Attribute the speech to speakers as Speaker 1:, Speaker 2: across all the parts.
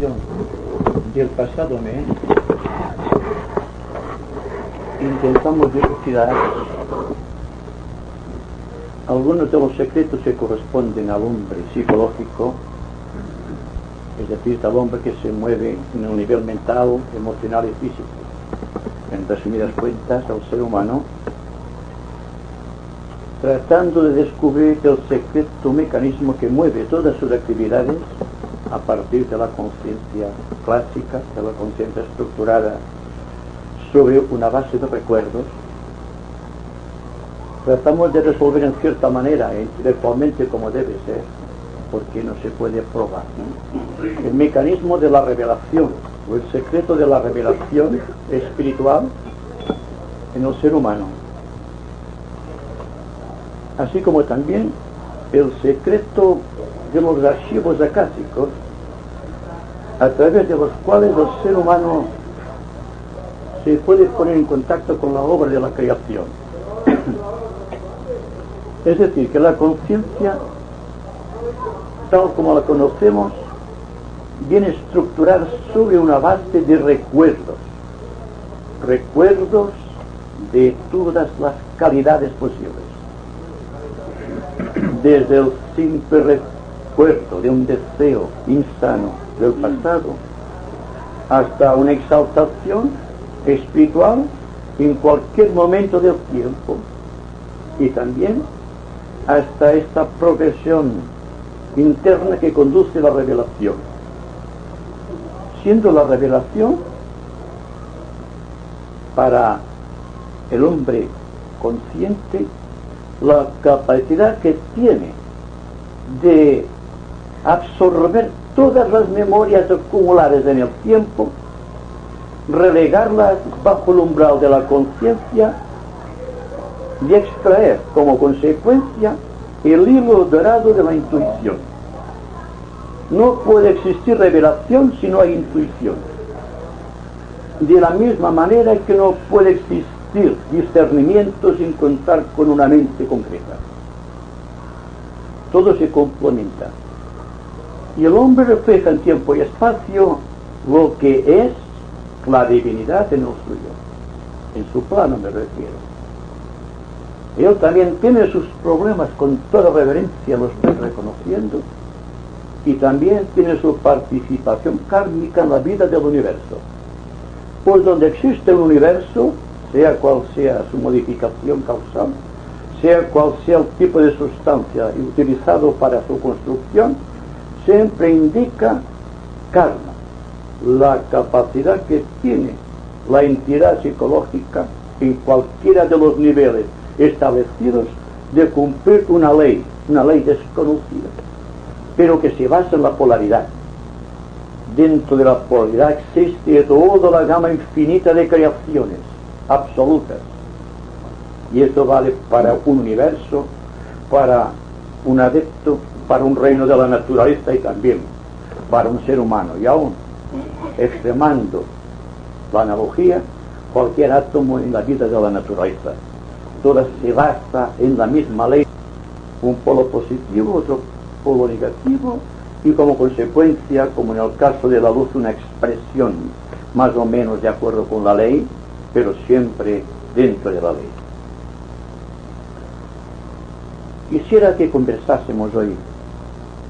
Speaker 1: reflexión del pasado mes intentamos dilucidar algunos de los secretos que corresponden al hombre psicológico, es decir, al hombre que se mueve en el nivel mental, emocional y físico. En resumidas cuentas, al ser humano, tratando de descubrir el secreto mecanismo que mueve todas sus actividades a partir de la conciencia clásica, de la conciencia estructurada sobre una base de recuerdos. Tratamos de resolver en cierta manera, intelectualmente como debe ser, porque no se puede probar, ¿no?, el mecanismo de la revelación o el secreto de la revelación espiritual en el ser humano, así como también el secreto de los archivos acásicos a través de los cuales el ser humano se puede poner en contacto con la obra de la creación. Es decir, que la conciencia, tal como la conocemos, viene estructurada sobre una base de recuerdos de todas las calidades posibles, desde el simple recuerdo de un deseo insano del pasado hasta una exaltación espiritual en cualquier momento del tiempo, y también hasta esta progresión interna que conduce a la revelación, siendo la revelación para el hombre consciente la capacidad que tiene de absorber todas las memorias acumuladas en el tiempo, relegarlas bajo el umbral de la conciencia y extraer como consecuencia el hilo dorado de la intuición. No puede existir revelación si no hay intuición. De la misma manera que no puede existir discernimiento sin contar con una mente concreta. Todo se complementa. Y el hombre refleja en tiempo y espacio lo que es la divinidad en el suyo. En su plano me refiero. Él también tiene sus problemas, con toda reverencia lo estoy reconociendo, y también tiene su participación kármica en la vida del universo. Pues donde existe el universo, sea cual sea su modificación causal, sea cual sea el tipo de sustancia utilizado para su construcción, siempre indica karma, la capacidad que tiene la entidad psicológica en cualquiera de los niveles establecidos de cumplir una ley desconocida, pero que se basa en la polaridad. Dentro de la polaridad existe toda la gama infinita de creaciones absolutas, y esto vale para un universo, para un adepto, para un reino de la naturaleza y también para un ser humano. Y aún extremando la analogía, cualquier átomo en la vida de la naturaleza, toda se basa en la misma ley, un polo positivo, otro polo negativo, y como consecuencia, como en el caso de la luz, una expresión más o menos de acuerdo con la ley, pero siempre dentro de la ley. Quisiera que conversásemos hoy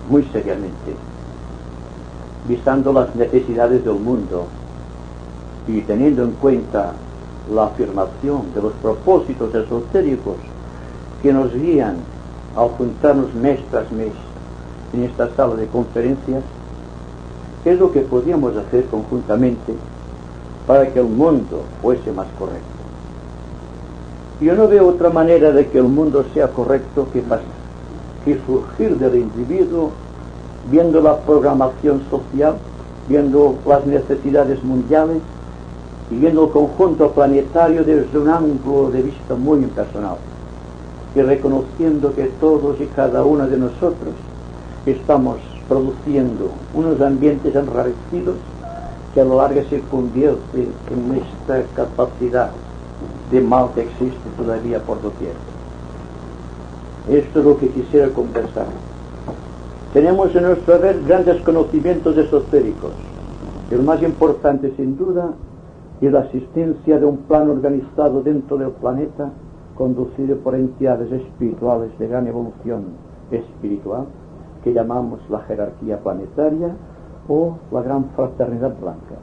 Speaker 1: muy seriamente, visando las necesidades del mundo y teniendo en cuenta la afirmación de los propósitos esotéricos que nos guían al juntarnos mes tras mes en esta sala de conferencias. Es lo que podríamos hacer conjuntamente para que el mundo fuese más correcto. Yo no veo otra manera de que el mundo sea correcto que surgir del individuo, viendo la programación social, viendo las necesidades mundiales y viendo el conjunto planetario desde un ángulo de vista muy impersonal, y reconociendo que todos y cada uno de nosotros estamos produciendo unos ambientes enrarecidos que a lo largo se convierte en esta capacidad de mal que existe todavía por doquier. Esto es lo que quisiera conversar. Tenemos en nuestro haber grandes conocimientos esotéricos, El más importante, sin duda, es la existencia de un plan organizado dentro del planeta, conducido por entidades espirituales de gran evolución espiritual, que llamamos la jerarquía planetaria o la gran fraternidad blanca.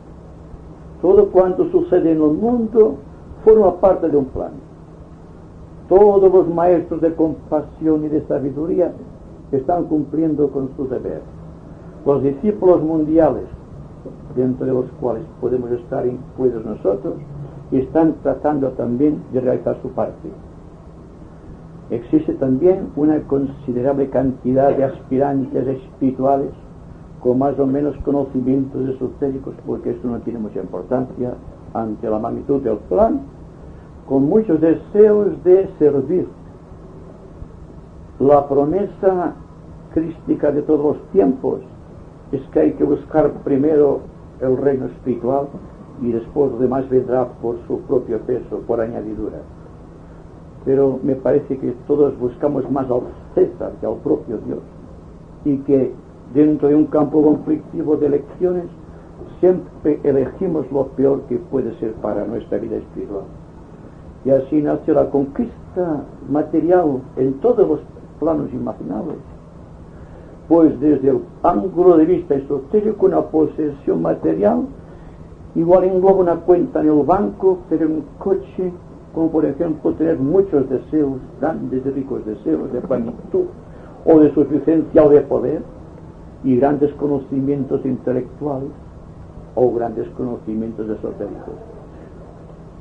Speaker 1: Todo cuanto sucede en el mundo forma parte de un plan. Todos los maestros de compasión y de sabiduría están cumpliendo con su deber. Los discípulos mundiales, dentro de los cuales podemos estar incluidos nosotros, están tratando también de realizar su parte. Existe también una considerable cantidad de aspirantes espirituales con más o menos conocimientos esotéricos, porque esto no tiene mucha importancia ante la magnitud del plan, con muchos deseos de servir. La promesa crística de todos los tiempos es que hay que buscar primero el reino espiritual y después lo demás vendrá por su propio peso, por añadidura. Pero me parece que todos buscamos más al César que al propio Dios, y que dentro de un campo conflictivo de elecciones siempre elegimos lo peor que puede ser para nuestra vida espiritual. Y así nació la conquista material en todos los planos imaginables. Pues desde el ángulo de vista esotérico, una posesión material igual engloba una cuenta en el banco, tener un coche, como por ejemplo tener muchos deseos, grandes y ricos deseos de plenitud o de suficiencia o de poder, y grandes conocimientos intelectuales o grandes conocimientos esotéricos.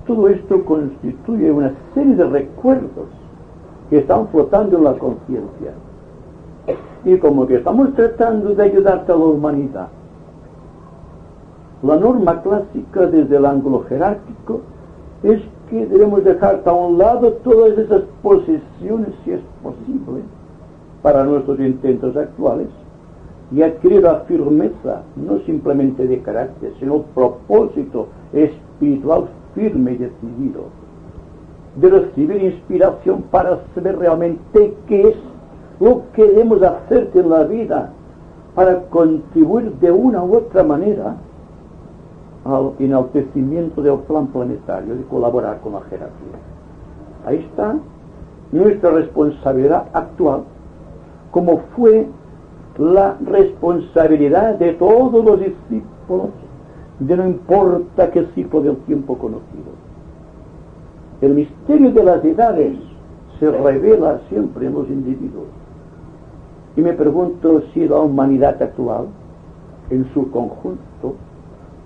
Speaker 1: Todo esto constituye una serie de recuerdos que están flotando en la conciencia, y como que estamos tratando de ayudarte a la humanidad. La norma clásica desde el ángulo jerárquico es que debemos dejar a un lado todas esas posesiones, si es posible, para nuestros intentos actuales, y adquirir la firmeza, no simplemente de carácter, sino propósito espiritual firme y decidido, de recibir inspiración para saber realmente qué es lo que debemos hacer en la vida para contribuir de una u otra manera al enaltecimiento del plan planetario y colaborar con la jerarquía. Ahí está nuestra responsabilidad actual, como fue la responsabilidad de todos los discípulos de no importa qué ciclo del tiempo conocido. El misterio de las edades se revela siempre en los individuos. Y me pregunto si la humanidad actual, en su conjunto,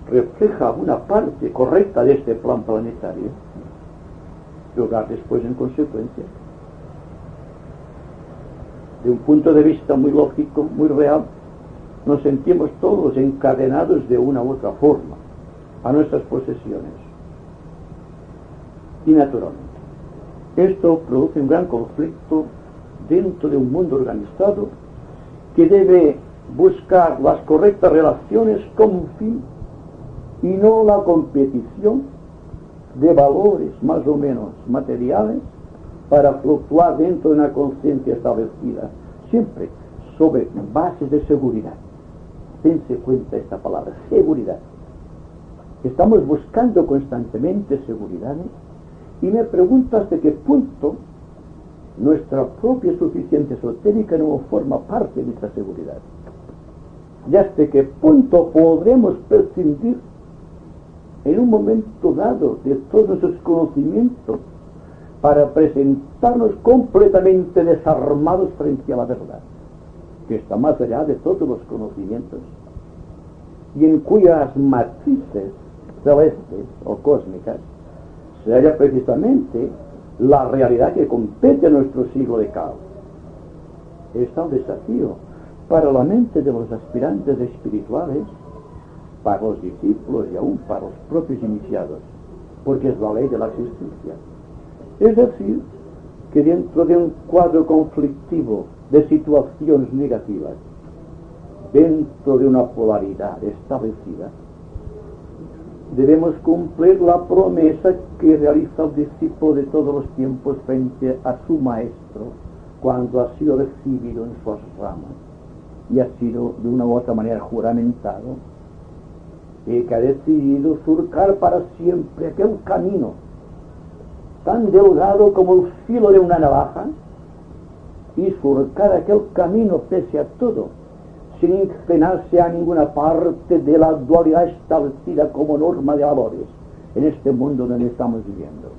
Speaker 1: refleja una parte correcta de este plan planetario, y obrar después en consecuencia. De un punto de vista muy lógico, muy real, nos sentimos todos encadenados de una u otra forma a nuestras posesiones. Y naturalmente, esto produce un gran conflicto dentro de un mundo organizado que debe buscar las correctas relaciones como un fin y no la competición de valores más o menos materiales para fluctuar dentro de una conciencia establecida, siempre sobre bases de seguridad. Dense cuenta esta palabra, seguridad. Estamos buscando constantemente seguridades, y me pregunto hasta qué punto nuestra propia suficiencia esotérica no forma parte de esta seguridad, y hasta qué punto podremos prescindir en un momento dado de todos nuestros conocimientos para presentarnos completamente desarmados frente a la verdad, que está más allá de todos los conocimientos y en cuyas matrices celestes o cósmicas se halla precisamente la realidad que compete a nuestro siglo de caos. Está un desafío para la mente de los aspirantes espirituales, para los discípulos y aún para los propios iniciados, porque es la ley de la existencia. Es decir, que dentro de un cuadro conflictivo de situaciones negativas, dentro de una polaridad establecida, debemos cumplir la promesa que realiza el discípulo de todos los tiempos frente a su maestro cuando ha sido recibido en sus ramas y ha sido de una u otra manera juramentado, y que ha decidido surcar para siempre aquel camino tan delgado como el filo de una navaja, y surcar aquel camino pese a todo, sin inclinarse a ninguna parte de la dualidad establecida como norma de valores en este mundo donde estamos viviendo.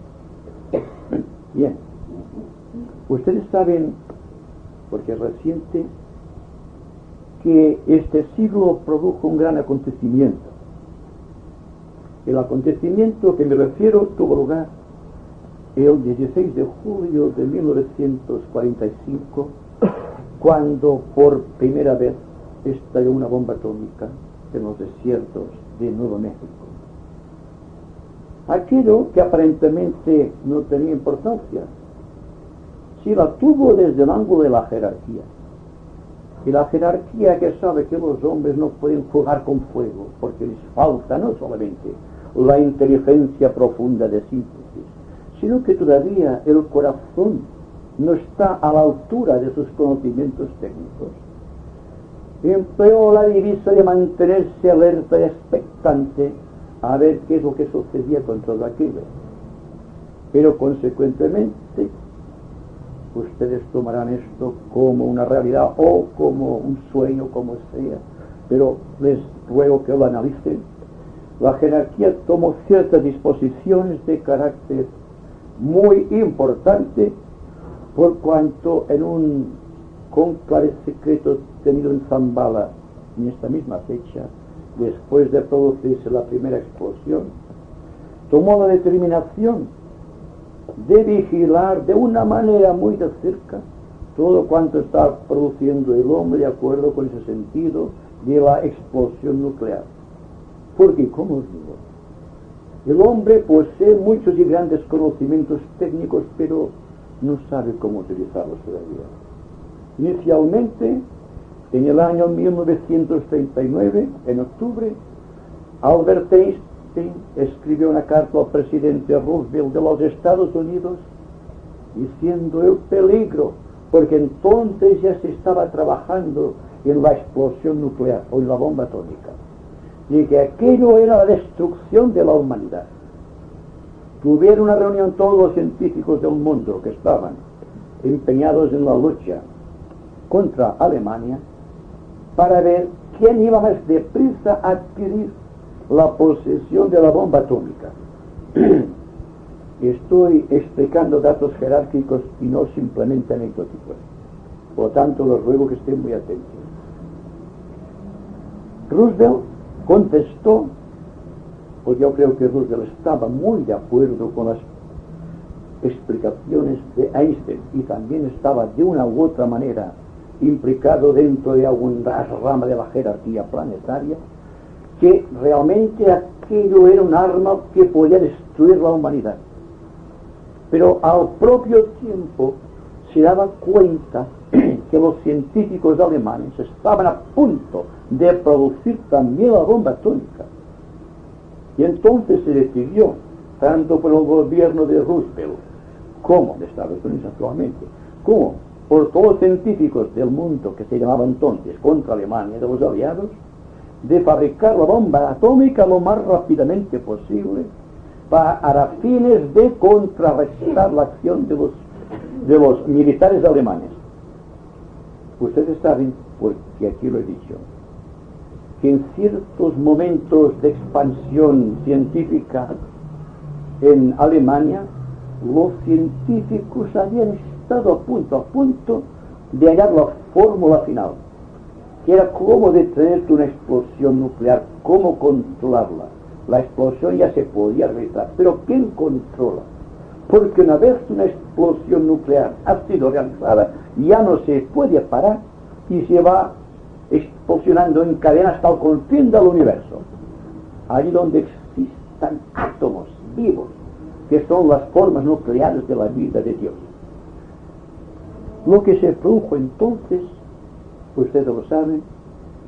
Speaker 1: Bien, ustedes saben, porque es reciente, que este siglo produjo un gran acontecimiento. El acontecimiento que me refiero tuvo lugar el 16 de julio de 1945, cuando por primera vez estalló una bomba atómica en los desiertos de Nuevo México. Aquello que aparentemente no tenía importancia, sí la tuvo desde el ángulo de la jerarquía. Y la jerarquía que sabe que los hombres no pueden jugar con fuego, porque les falta no solamente la inteligencia profunda de síntesis, sino que todavía el corazón no está a la altura de sus conocimientos técnicos. Empleó la divisa de mantenerse alerta y expectante a ver qué es lo que sucedía con todo aquello. Pero consecuentemente, ustedes tomarán esto como una realidad o como un sueño, como sea, pero les ruego que lo analicen. La jerarquía tomó ciertas disposiciones de carácter muy importante, por cuanto en un cónclave secreto tenido en Zambala en esta misma fecha, después de producirse la primera explosión, tomó la determinación de vigilar de una manera muy de cerca todo cuanto está produciendo el hombre de acuerdo con ese sentido de la explosión nuclear. Porque, como os digo, el hombre posee muchos y grandes conocimientos técnicos, pero no sabe cómo utilizarlos todavía. Inicialmente, en el año 1939, en octubre, Albert Einstein escribió una carta al presidente Roosevelt de los Estados Unidos diciendo el peligro, porque entonces ya se estaba trabajando en la explosión nuclear o en la bomba atómica, y que aquello era la destrucción de la humanidad. Tuvieron una reunión todos los científicos del mundo que estaban empeñados en la lucha contra Alemania para ver quién iba más deprisa a adquirir la posesión de la bomba atómica. Estoy explicando datos jerárquicos y no simplemente anecdóticos. Por lo tanto, les ruego que estén muy atentos. Roosevelt contestó, pues yo creo que Roosevelt estaba muy de acuerdo con las explicaciones de Einstein y también estaba de una u otra manera implicado dentro de alguna rama de la jerarquía planetaria, que realmente aquello era un arma que podía destruir la humanidad. Pero al propio tiempo se daba cuenta que los científicos alemanes estaban a punto de producir también la bomba atómica. Y entonces se decidió, tanto por el gobierno de Roosevelt, como de Estados Unidos actualmente, como por todos los científicos del mundo que se llamaba entonces contra Alemania, de los aliados, de fabricar la bomba atómica lo más rápidamente posible para fines de contrarrestar la acción de los militares alemanes. Ustedes saben, porque aquí lo he dicho, que en ciertos momentos de expansión científica en Alemania, los científicos habían estado a punto de hallar la fórmula final, que era cómo detener una explosión nuclear, cómo controlarla. La explosión ya se podía realizar, pero ¿quién controla? Porque una vez una explosión nuclear ha sido realizada, ya no se puede parar y se va explosionando en cadena hasta el confín del universo. Allí donde existan átomos vivos, que son las formas nucleares de la vida de Dios. Lo que se produjo entonces, ustedes lo saben,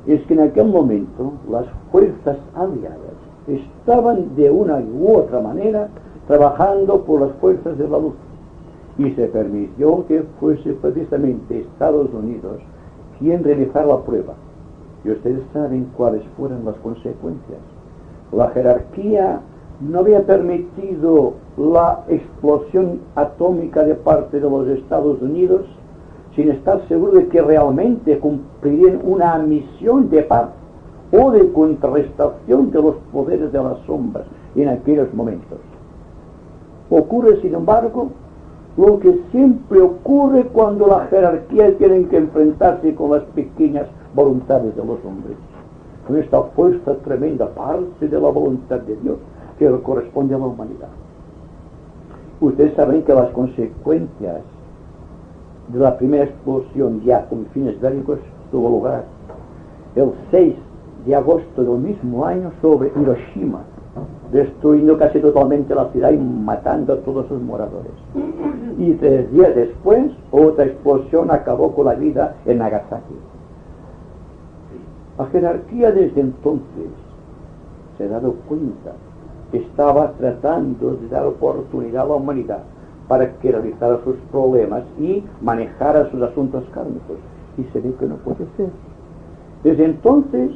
Speaker 1: es que en aquel momento las fuerzas aliadas estaban de una u otra manera trabajando por las fuerzas de la luz, y se permitió que fuese precisamente Estados Unidos quien realizara la prueba. Y ustedes saben cuáles fueron las consecuencias. La jerarquía no había permitido la explosión atómica de parte de los Estados Unidos sin estar seguro de que realmente cumplirían una misión de paz o de contrarrestación de los poderes de las sombras en aquellos momentos. Ocurre, sin embargo, lo que siempre ocurre cuando la jerarquía tiene que enfrentarse con las pequeñas voluntades de los hombres, con esta fuerza tremenda parte de la voluntad de Dios que corresponde a la humanidad. Ustedes saben que las consecuencias de la primera explosión ya con fines bélicos tuvo lugar el 6 de agosto del mismo año sobre Hiroshima, destruyendo casi totalmente la ciudad y matando a todos sus moradores. Y 3 días después, otra explosión acabó con la vida en Nagasaki. La jerarquía desde entonces se ha dado cuenta que estaba tratando de dar oportunidad a la humanidad para que realizara sus problemas y manejara sus asuntos kármicos. Y se ve que no puede ser. Desde entonces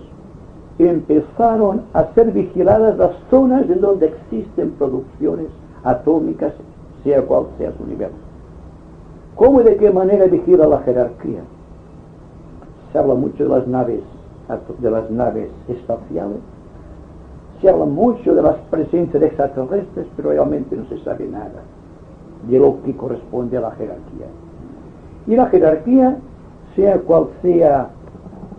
Speaker 1: empezaron a ser vigiladas las zonas en donde existen producciones atómicas, sea cual sea su nivel. ¿Cómo y de qué manera vigila la jerarquía? Se habla mucho de las naves espaciales, se habla mucho de las presencias extraterrestres, pero realmente no se sabe nada de lo que corresponde a la jerarquía. Y la jerarquía, sea cual sea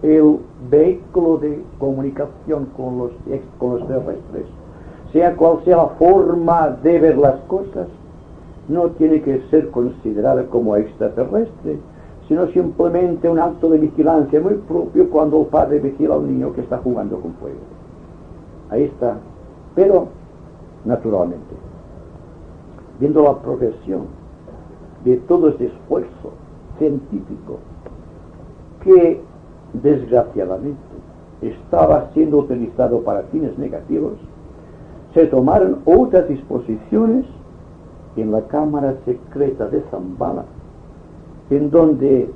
Speaker 1: el vehículo de comunicación con los terrestres, sea cual sea la forma de ver las cosas, no tiene que ser considerada como extraterrestre, sino simplemente un acto de vigilancia muy propio cuando el padre vigila a un niño que está jugando con fuego. Ahí está. Pero, naturalmente, viendo la progresión de todo este esfuerzo científico que desgraciadamente estaba siendo utilizado para fines negativos, se tomaron otras disposiciones en la Cámara Secreta de Zambala, en donde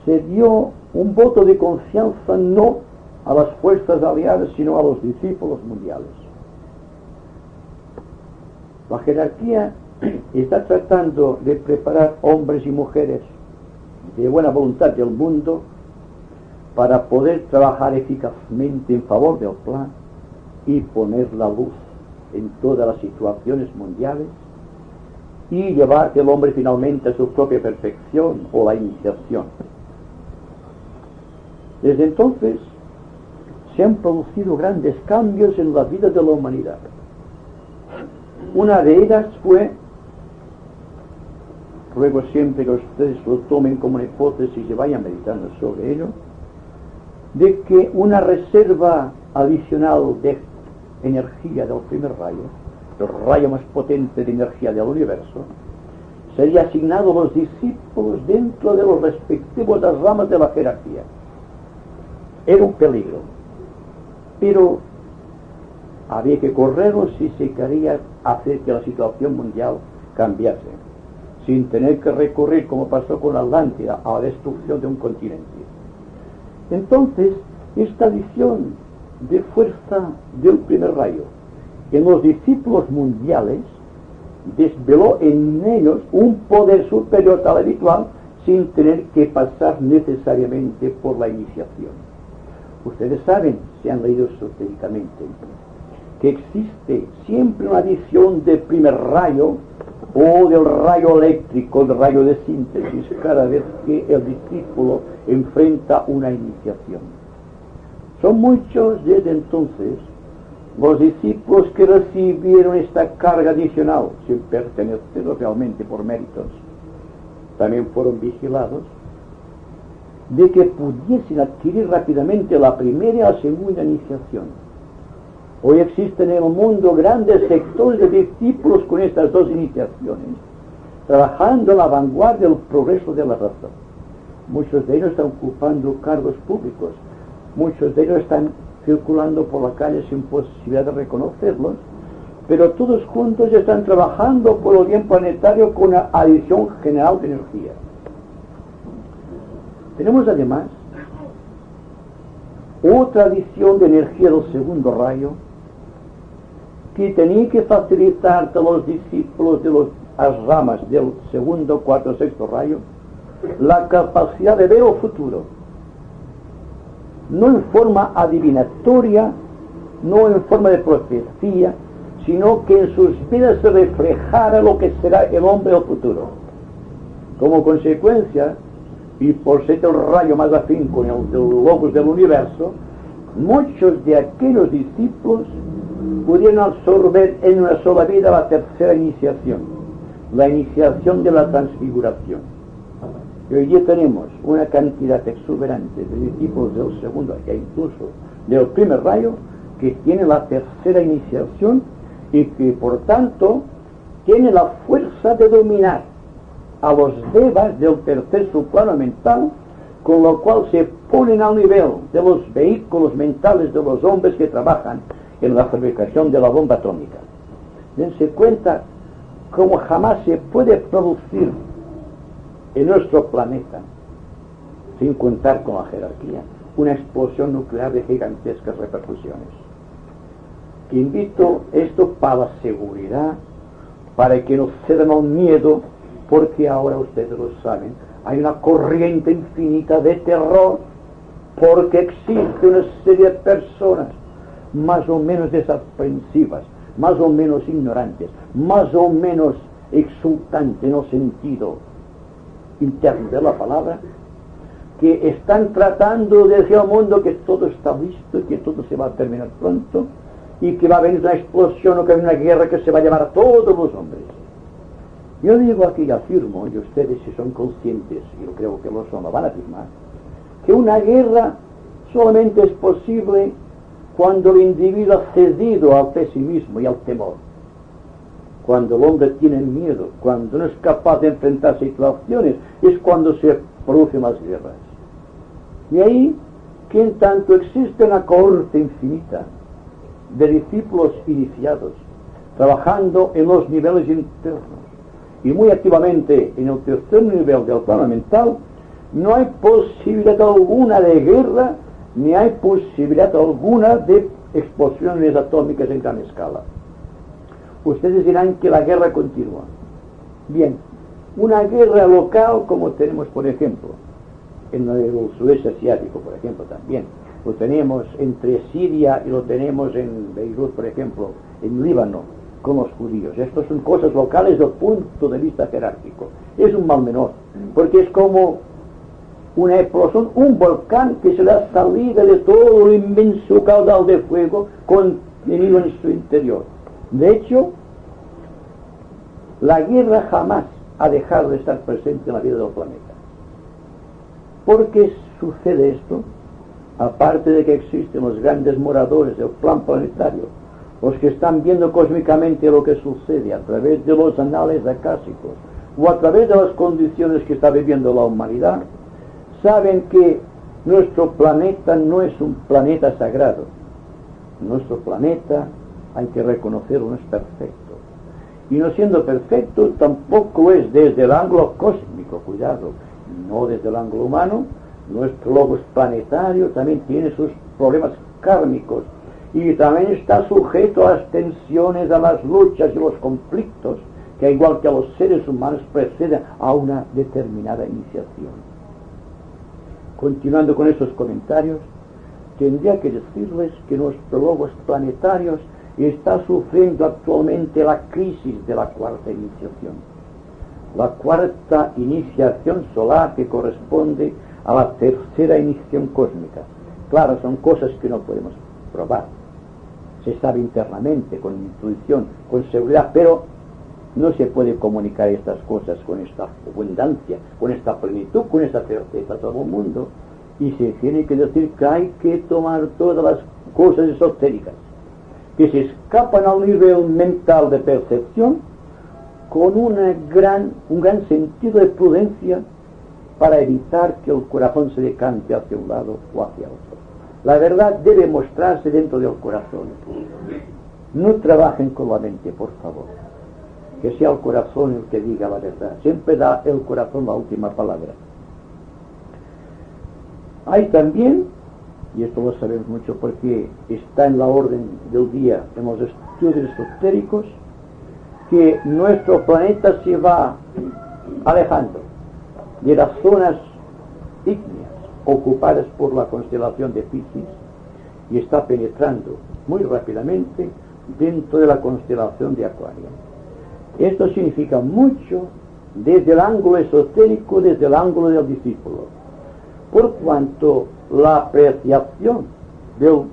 Speaker 1: se dio un voto de confianza no a las fuerzas aliadas, sino a los discípulos mundiales. La jerarquía está tratando de preparar hombres y mujeres de buena voluntad del mundo para poder trabajar eficazmente en favor del plan y poner la luz en todas las situaciones mundiales y llevar al hombre finalmente a su propia perfección o la iniciación. Desde entonces se han producido grandes cambios en la vida de la humanidad. Una de ellas fue, ruego siempre que ustedes lo tomen como una hipótesis y vayan meditando sobre ello, de que una reserva adicional de energía del primer rayo, el rayo más potente de energía del universo, sería asignado a los discípulos dentro de los respectivos ramas de la jerarquía. Era un peligro, pero había que correrlo si se quería hacer que la situación mundial cambiase, sin tener que recurrir, como pasó con Atlántida, a la destrucción de un continente. Entonces, esta visión de fuerza del primer rayo en los discípulos mundiales desveló en ellos un poder superior al habitual sin tener que pasar necesariamente por la iniciación. Ustedes saben, se han leído esotéricamente, que existe siempre una adición del primer rayo o del rayo eléctrico, del rayo de síntesis, cada vez que el discípulo enfrenta una iniciación. Son muchos desde entonces los discípulos que recibieron esta carga adicional sin pertenecer realmente por méritos. También fueron vigilados de que pudiesen adquirir rápidamente la primera y la segunda iniciación. Hoy existen en el mundo grandes sectores de discípulos con estas dos iniciaciones, trabajando en la vanguardia del progreso de la raza. Muchos de ellos están ocupando cargos públicos, muchos de ellos están circulando por la calle sin posibilidad de reconocerlos, pero todos juntos están trabajando por el bien planetario con una adición general de energía. Tenemos además otra adición de energía del segundo rayo que tenía que facilitar a los discípulos de las ramas del segundo, cuarto, sexto rayo la capacidad de ver el futuro, no en forma adivinatoria, no en forma de profecía, sino que en sus vidas se reflejara lo que será el hombre del futuro. Como consecuencia, y por ser el rayo más afín con el logos del universo, muchos de aquellos discípulos pudieron absorber en una sola vida la tercera iniciación, la iniciación de la transfiguración. Y hoy día tenemos una cantidad exuberante de discípulos del segundo e incluso del primer rayo que tienen la tercera iniciación y que por tanto tienen la fuerza de dominar a los devas del tercer subplano mental, con lo cual se ponen al nivel de los vehículos mentales de los hombres que trabajan en la fabricación de la bomba atómica. Dense cuenta cómo jamás se puede producir en nuestro planeta, sin contar con la jerarquía, una explosión nuclear de gigantescas repercusiones. Que invito esto para la seguridad, para que no cedan al miedo, porque ahora ustedes lo saben, hay una corriente infinita de terror, porque existe una serie de personas más o menos desaprensivas, más o menos ignorantes, más o menos exultantes en el sentido interno de la palabra, que están tratando de decir al mundo que todo está listo y que todo se va a terminar pronto y que va a venir una explosión o que va a haber una guerra que se va a llevar a todos los hombres. Yo digo aquí y afirmo, y ustedes si son conscientes, y yo creo que lo son, lo van a afirmar, que una guerra solamente es posible cuando el individuo ha cedido al pesimismo y al temor. Cuando el hombre tiene miedo, cuando no es capaz de enfrentar situaciones, es cuando se producen las guerras. Y ahí que en tanto existe una cohorte infinita de discípulos iniciados, trabajando en los niveles internos, y muy activamente en el tercer nivel del plano mental, no hay posibilidad alguna de guerra, ni hay posibilidad alguna de explosiones atómicas en gran escala. Ustedes dirán que la guerra continúa. Bien, una guerra local como tenemos, por ejemplo, en el sudeste asiático, por ejemplo, también. Lo tenemos entre Siria y lo tenemos en Beirut, por ejemplo, en Líbano, con los judíos. Estas son cosas locales desde el punto de vista jerárquico. Es un mal menor, porque es como una explosión, un volcán que se da salida de todo el inmenso caudal de fuego contenido en su interior. De hecho, la guerra jamás ha dejado de estar presente en la vida del planeta. ¿Por qué sucede esto? Aparte de que existen los grandes moradores del plan planetario, los que están viendo cósmicamente lo que sucede a través de los anales acásicos o a través de las condiciones que está viviendo la humanidad, saben que nuestro planeta no es un planeta sagrado. Nuestro planeta, hay que reconocerlo, no es perfecto. Y no siendo perfecto, tampoco es desde el ángulo cósmico, cuidado, no desde el ángulo humano. Nuestro logos planetario también tiene sus problemas kármicos y también está sujeto a las tensiones, a las luchas y los conflictos que, igual que a los seres humanos, preceden a una determinada iniciación. Continuando con estos comentarios, tendría que decirles que nuestro logos planetarios está sufriendo actualmente la crisis de la cuarta iniciación. La cuarta iniciación solar que corresponde a la tercera iniciación cósmica. Claro, son cosas que no podemos probar. Se sabe internamente, con intuición, con seguridad, pero no se puede comunicar estas cosas con esta abundancia, con esta plenitud, con esta certeza a todo el mundo. Y se tiene que decir que hay que tomar todas las cosas esotéricas que se escapan al nivel mental de percepción con un gran sentido de prudencia para evitar que el corazón se decante hacia un lado o hacia otro. La verdad debe mostrarse dentro del corazón. No trabajen con la mente, por favor. Que sea el corazón el que diga la verdad. Siempre da el corazón la última palabra. Hay también y esto lo sabemos mucho porque está en la orden del día en los estudios esotéricos, que nuestro planeta se va alejando de las zonas ígneas ocupadas por la constelación de Piscis y está penetrando muy rápidamente dentro de la constelación de Acuario. Esto significa mucho desde el ángulo esotérico, desde el ángulo del discípulo, por cuanto la apreciación del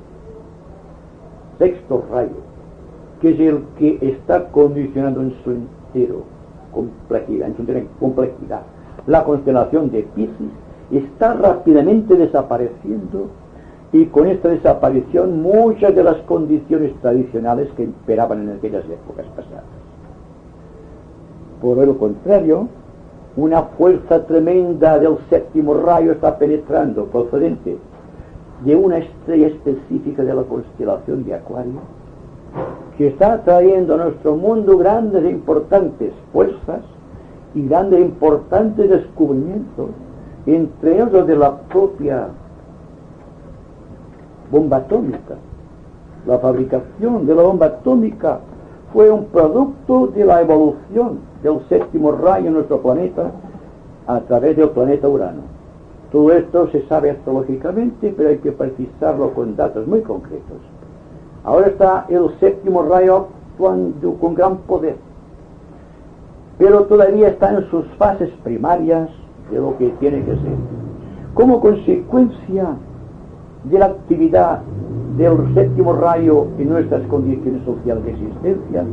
Speaker 1: sexto rayo, que es el que está condicionando en su entero complejidad, la constelación de Piscis, está rápidamente desapareciendo, y con esta desaparición muchas de las condiciones tradicionales que imperaban en aquellas épocas pasadas. Por el contrario, una fuerza tremenda del séptimo rayo está penetrando, procedente de una estrella específica de la constelación de Acuario, que está trayendo a nuestro mundo grandes e importantes fuerzas y grandes e importantes descubrimientos, entre ellos los de la propia bomba atómica. La fabricación de la bomba atómica fue un producto de la evolución del séptimo rayo en nuestro planeta a través del planeta Urano. Todo esto se sabe astrológicamente, pero hay que precisarlo con datos muy concretos. Ahora está el séptimo rayo actuando con gran poder, pero todavía está en sus fases primarias de lo que tiene que ser. Como consecuencia de la actividad del séptimo rayo en nuestras condiciones sociales de existencia,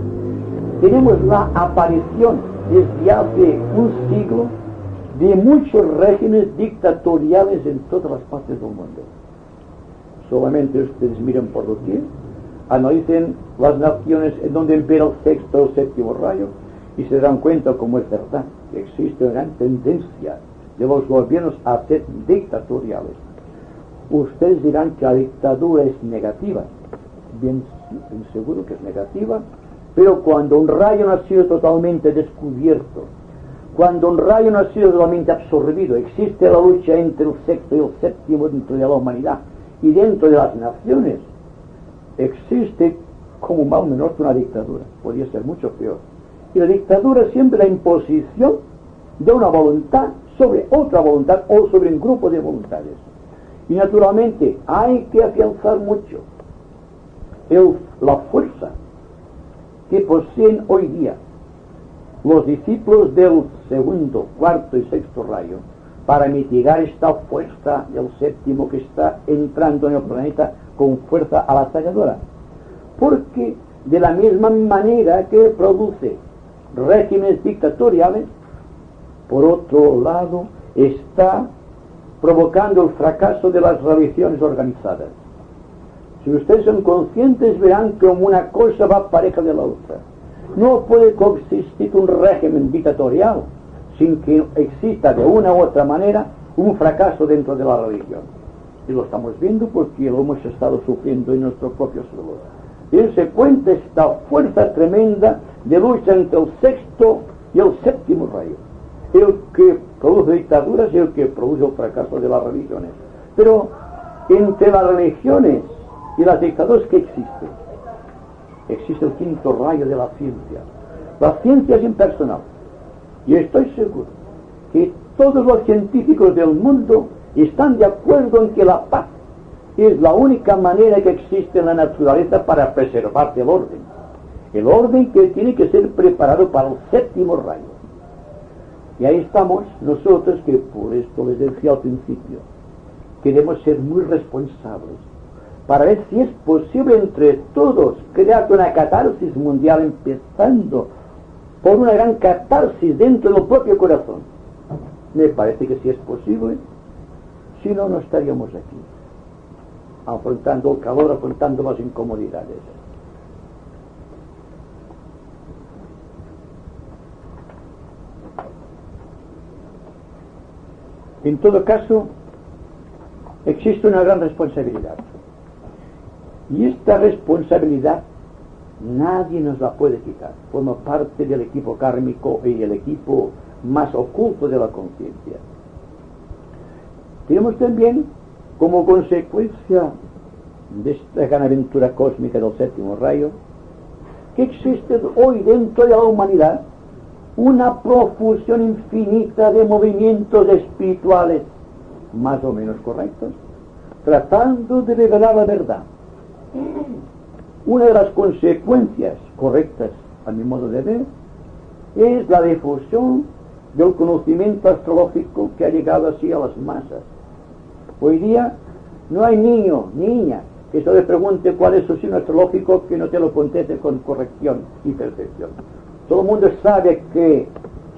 Speaker 1: tenemos la aparición desde hace un siglo de muchos regímenes dictatoriales en todas las partes del mundo. Solamente ustedes miren por doquier, analicen las naciones en donde impera el sexto o séptimo rayo y se dan cuenta, como es verdad, que existe una gran tendencia de los gobiernos a ser dictatoriales. Ustedes dirán que la dictadura es negativa. Bien seguro que es negativa, pero cuando un rayo no ha sido totalmente descubierto, cuando un rayo no ha sido totalmente absorbido, existe la lucha entre el sexto y el séptimo dentro de la humanidad y dentro de las naciones, existe como mal menor que una dictadura. Podría ser mucho peor. Y la dictadura es siempre la imposición de una voluntad sobre otra voluntad o sobre un grupo de voluntades. Y naturalmente hay que afianzar mucho la fuerza que poseen hoy día los discípulos del segundo, cuarto y sexto rayo para mitigar esta fuerza del séptimo que está entrando en el planeta con fuerza avasalladora. Porque de la misma manera que produce regímenes dictatoriales, por otro lado está provocando el fracaso de las religiones organizadas. Si ustedes son conscientes, verán que como una cosa va pareja de la otra. No puede coexistir un régimen dictatorial sin que exista de una u otra manera un fracaso dentro de la religión. Y lo estamos viendo porque lo hemos estado sufriendo en nuestro propio suelo. Dense cuenta esta fuerza tremenda de lucha entre el sexto y el séptimo rayo. El que produce dictaduras y el que produce el fracaso de las religiones. Pero entre las religiones y las dictaduras que existe el quinto rayo de la ciencia. La ciencia es impersonal. Y estoy seguro que todos los científicos del mundo están de acuerdo en que la paz es la única manera que existe en la naturaleza para preservar el orden. El orden que tiene que ser preparado para el séptimo rayo. Y ahí estamos nosotros, que por esto les decía al principio, queremos ser muy responsables para ver si es posible entre todos crear una catarsis mundial, empezando por una gran catarsis dentro del propio corazón. Me parece que sí es posible, si no, no estaríamos aquí, afrontando el calor, afrontando las incomodidades. En todo caso, existe una gran responsabilidad. Y esta responsabilidad nadie nos la puede quitar. Forma parte del equipo kármico y el equipo más oculto de la conciencia. Tenemos también como consecuencia de esta gran aventura cósmica del séptimo rayo, que existe hoy dentro de la humanidad una profusión infinita de movimientos espirituales más o menos correctos, tratando de revelar la verdad. Una de las consecuencias correctas, a mi modo de ver, es la difusión del conocimiento astrológico que ha llegado así a las masas. Hoy día no hay niño, niña, que se le pregunte cuál es su signo astrológico que no te lo conteste con corrección y perfección. Todo el mundo sabe qué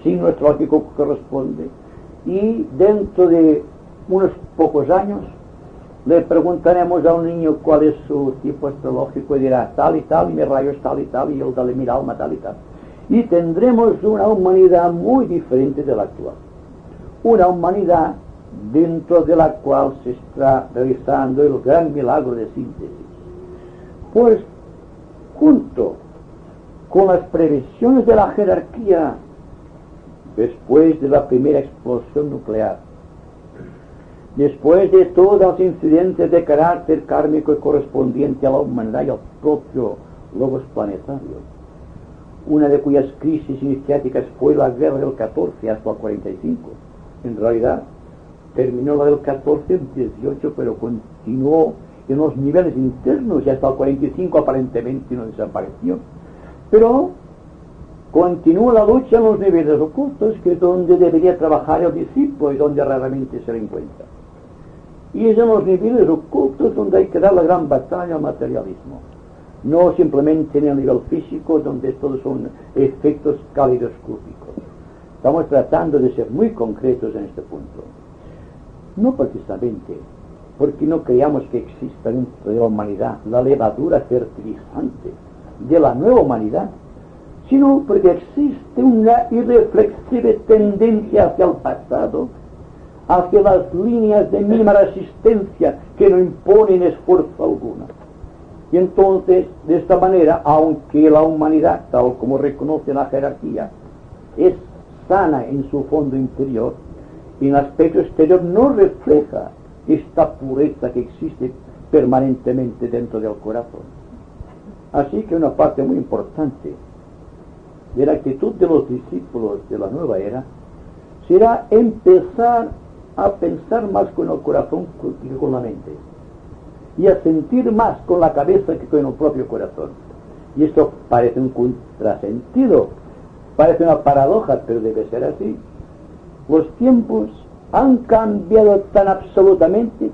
Speaker 1: signo astrológico corresponde, y dentro de unos pocos años le preguntaremos a un niño cuál es su tipo astrológico y dirá tal y tal, y mi rayo es tal y tal, y el de mi alma tal y tal. Y tendremos una humanidad muy diferente de la actual. Una humanidad dentro de la cual se está realizando el gran milagro de síntesis. Pues, junto con las previsiones de la jerarquía después de la primera explosión nuclear, después de todos los incidentes de carácter kármico y correspondiente a la humanidad y al propio logos planetario, una de cuyas crisis iniciáticas fue la guerra del 14 hasta el 45. En realidad, terminó la del 14 en 18, pero continuó en los niveles internos y hasta el 45 aparentemente no desapareció. Pero continúa la lucha en los niveles ocultos, que es donde debería trabajar el discípulo y donde raramente se le encuentra. Y es en los niveles ocultos donde hay que dar la gran batalla al materialismo. No simplemente en el nivel físico, donde todos son efectos calidoscópicos. Estamos tratando de ser muy concretos en este punto. No precisamente porque no creamos que exista dentro de la humanidad la levadura fertilizante de la nueva humanidad, sino porque existe una irreflexible tendencia hacia el pasado, hacia las líneas de mínima resistencia que no imponen esfuerzo alguno. Y entonces, de esta manera, aunque la humanidad, tal como reconoce la jerarquía, es sana en su fondo interior, en aspecto exterior no refleja esta pureza que existe permanentemente dentro del corazón. Así que una parte muy importante de la actitud de los discípulos de la nueva era será empezar a pensar más con el corazón que con la mente, y a sentir más con la cabeza que con el propio corazón. Y esto parece un contrasentido, parece una paradoja, pero debe ser así. Los tiempos han cambiado tan absolutamente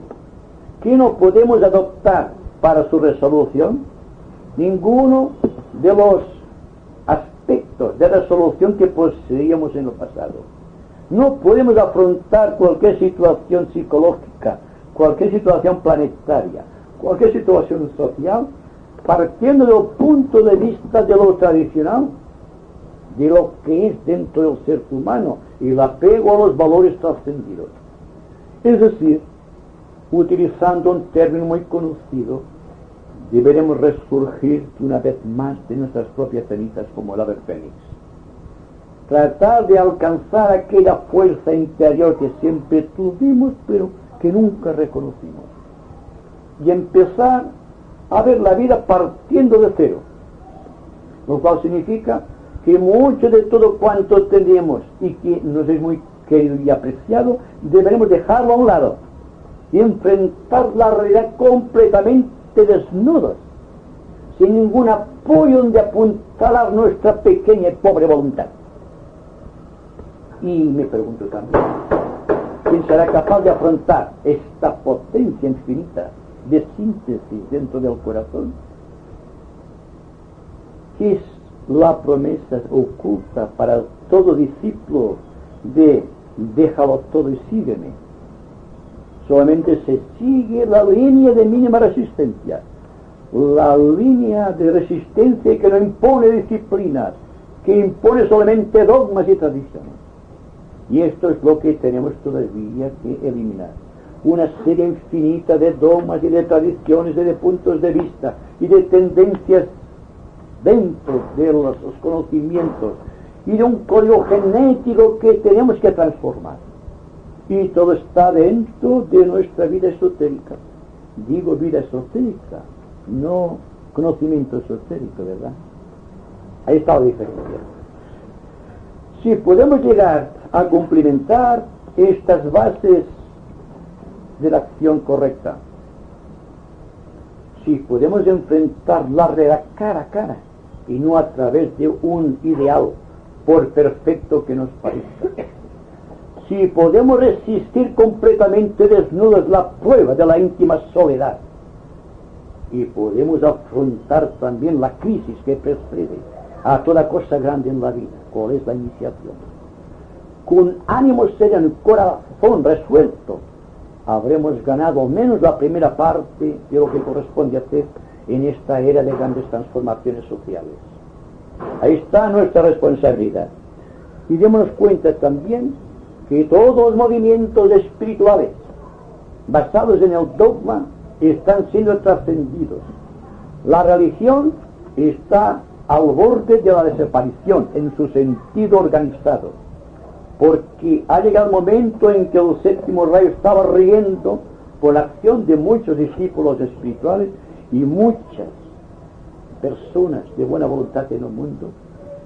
Speaker 1: que no podemos adoptar para su resolución ninguno de los aspectos de resolución que poseíamos en el pasado. No podemos afrontar cualquier situación psicológica, cualquier situación planetaria, cualquier situación social, partiendo del punto de vista de lo tradicional, de lo que es dentro del ser humano y el apego a los valores trascendidos. Es decir, utilizando un término muy conocido, deberemos resurgir una vez más de nuestras propias cenizas como el ave fénix. Tratar de alcanzar aquella fuerza interior que siempre tuvimos, pero que nunca reconocimos. Y empezar a ver la vida partiendo de cero. Lo cual significa que mucho de todo cuanto tenemos y que nos es muy querido y apreciado, deberemos dejarlo a un lado y enfrentar la realidad completamente desnudos, sin ningún apoyo donde apuntalar nuestra pequeña y pobre voluntad. Y me pregunto también, ¿quién será capaz de afrontar esta potencia infinita de síntesis dentro del corazón? ¿Qué es la promesa oculta para todo discípulo de déjalo todo y sígueme? Solamente se sigue la línea de mínima resistencia, la línea de resistencia que no impone disciplinas, que impone solamente dogmas y tradiciones. Y esto es lo que tenemos todavía que eliminar. Una serie infinita de dogmas y de tradiciones y de puntos de vista y de tendencias dentro de los conocimientos y de un código genético que tenemos que transformar. Y todo está dentro de nuestra vida esotérica. Digo vida esotérica, no conocimiento esotérico, ¿verdad? Ahí está la diferencia. Si podemos llegar a cumplimentar estas bases de la acción correcta, si podemos enfrentar la realidad cara a cara y no a través de un ideal, por perfecto que nos parezca, si podemos resistir completamente desnudos la prueba de la íntima soledad y podemos afrontar también la crisis que precede a toda cosa grande en la vida, cuál es la iniciación, con ánimo sereno y corazón resuelto, habremos ganado al menos la primera parte de lo que corresponde hacer en esta era de grandes transformaciones sociales. Ahí está nuestra responsabilidad. Y démonos cuenta también que todos los movimientos espirituales basados en el dogma están siendo trascendidos. La religión está al borde de la desaparición en su sentido organizado, porque ha llegado el momento en que el séptimo rayo estaba riendo por la acción de muchos discípulos espirituales y muchas personas de buena voluntad en el mundo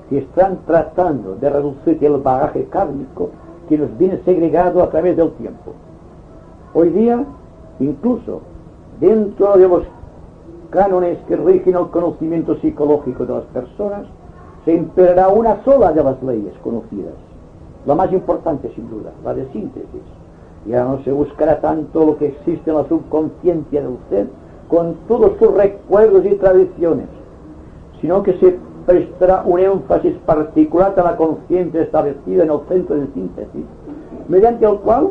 Speaker 1: que están tratando de reducir el bagaje kármico que nos viene segregado a través del tiempo. Hoy día, incluso dentro de los cánones que rigen el conocimiento psicológico de las personas, se imperará una sola de las leyes conocidas, la más importante sin duda, la de síntesis. Ya no se buscará tanto lo que existe en la subconsciencia del ser con todos sus recuerdos y tradiciones, sino que se prestará un énfasis particular a la conciencia establecida en el centro de síntesis, mediante el cual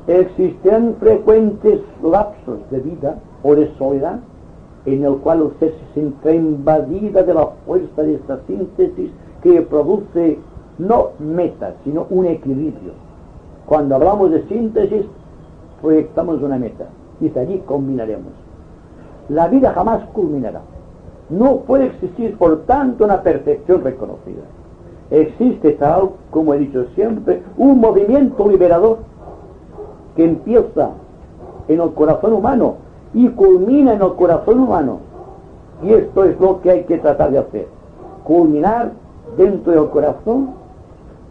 Speaker 1: existen frecuentes lapsos de vida o de soledad en el cual el ser se siente invadida de la fuerza de esta síntesis que produce no metas, sino un equilibrio. Cuando hablamos de síntesis, proyectamos una meta y de allí combinaremos. La vida jamás culminará. No puede existir, por tanto, una perfección reconocida. Existe, tal como he dicho siempre, un movimiento liberador que empieza en el corazón humano y culmina en el corazón humano. Y esto es lo que hay que tratar de hacer. Culminar dentro del corazón,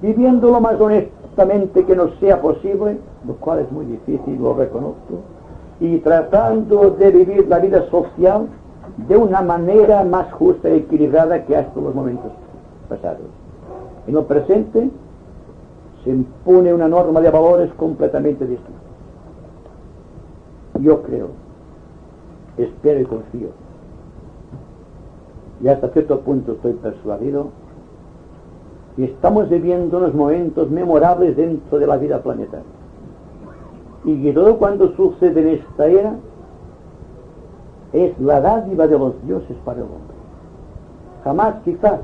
Speaker 1: viviendo lo más honestamente que nos sea posible, lo cual es muy difícil, lo reconozco, y tratando de vivir la vida social de una manera más justa y equilibrada que hasta los momentos pasados. En el presente se impone una norma de valores completamente distinta. Yo creo, espero y confío, y hasta cierto punto estoy persuadido, y estamos viviendo unos momentos memorables dentro de la vida planetaria, y que todo cuanto sucede en esta era es la dádiva de los dioses para el hombre. Jamás, quizás,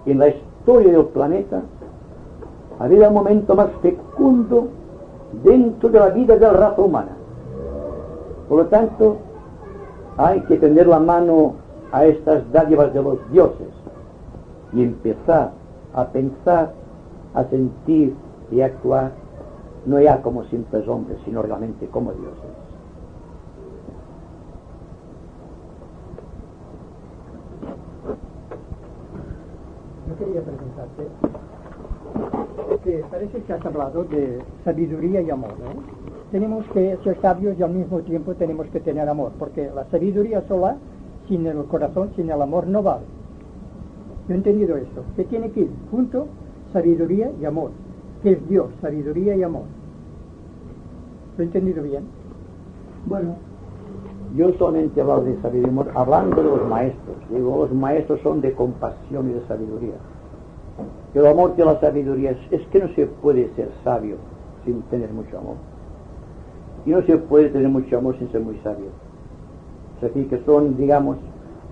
Speaker 1: en la historia del planeta ha habido un momento más fecundo dentro de la vida de la raza humana. Por lo tanto, hay que tender la mano a estas dádivas de los dioses y empezar a pensar, a sentir y a actuar no ya como simples hombres, sino realmente como dioses.
Speaker 2: Yo quería preguntarte, que parece que has hablado de sabiduría y amor, ¿no? Tenemos que ser sabios y al mismo tiempo tenemos que tener amor, porque la sabiduría sola, sin el corazón, sin el amor, no vale. Yo he entendido esto, que tiene que ir junto sabiduría y amor, que es Dios, sabiduría y amor. ¿Lo he entendido bien?
Speaker 1: Bueno, yo solamente he hablado de sabiduría y amor, hablando de los maestros. Digo, los maestros son de compasión y de sabiduría. El amor de la sabiduría es que no se puede ser sabio sin tener mucho amor. Y no se puede tener mucho amor sin ser muy sabio. Es decir, que son, digamos,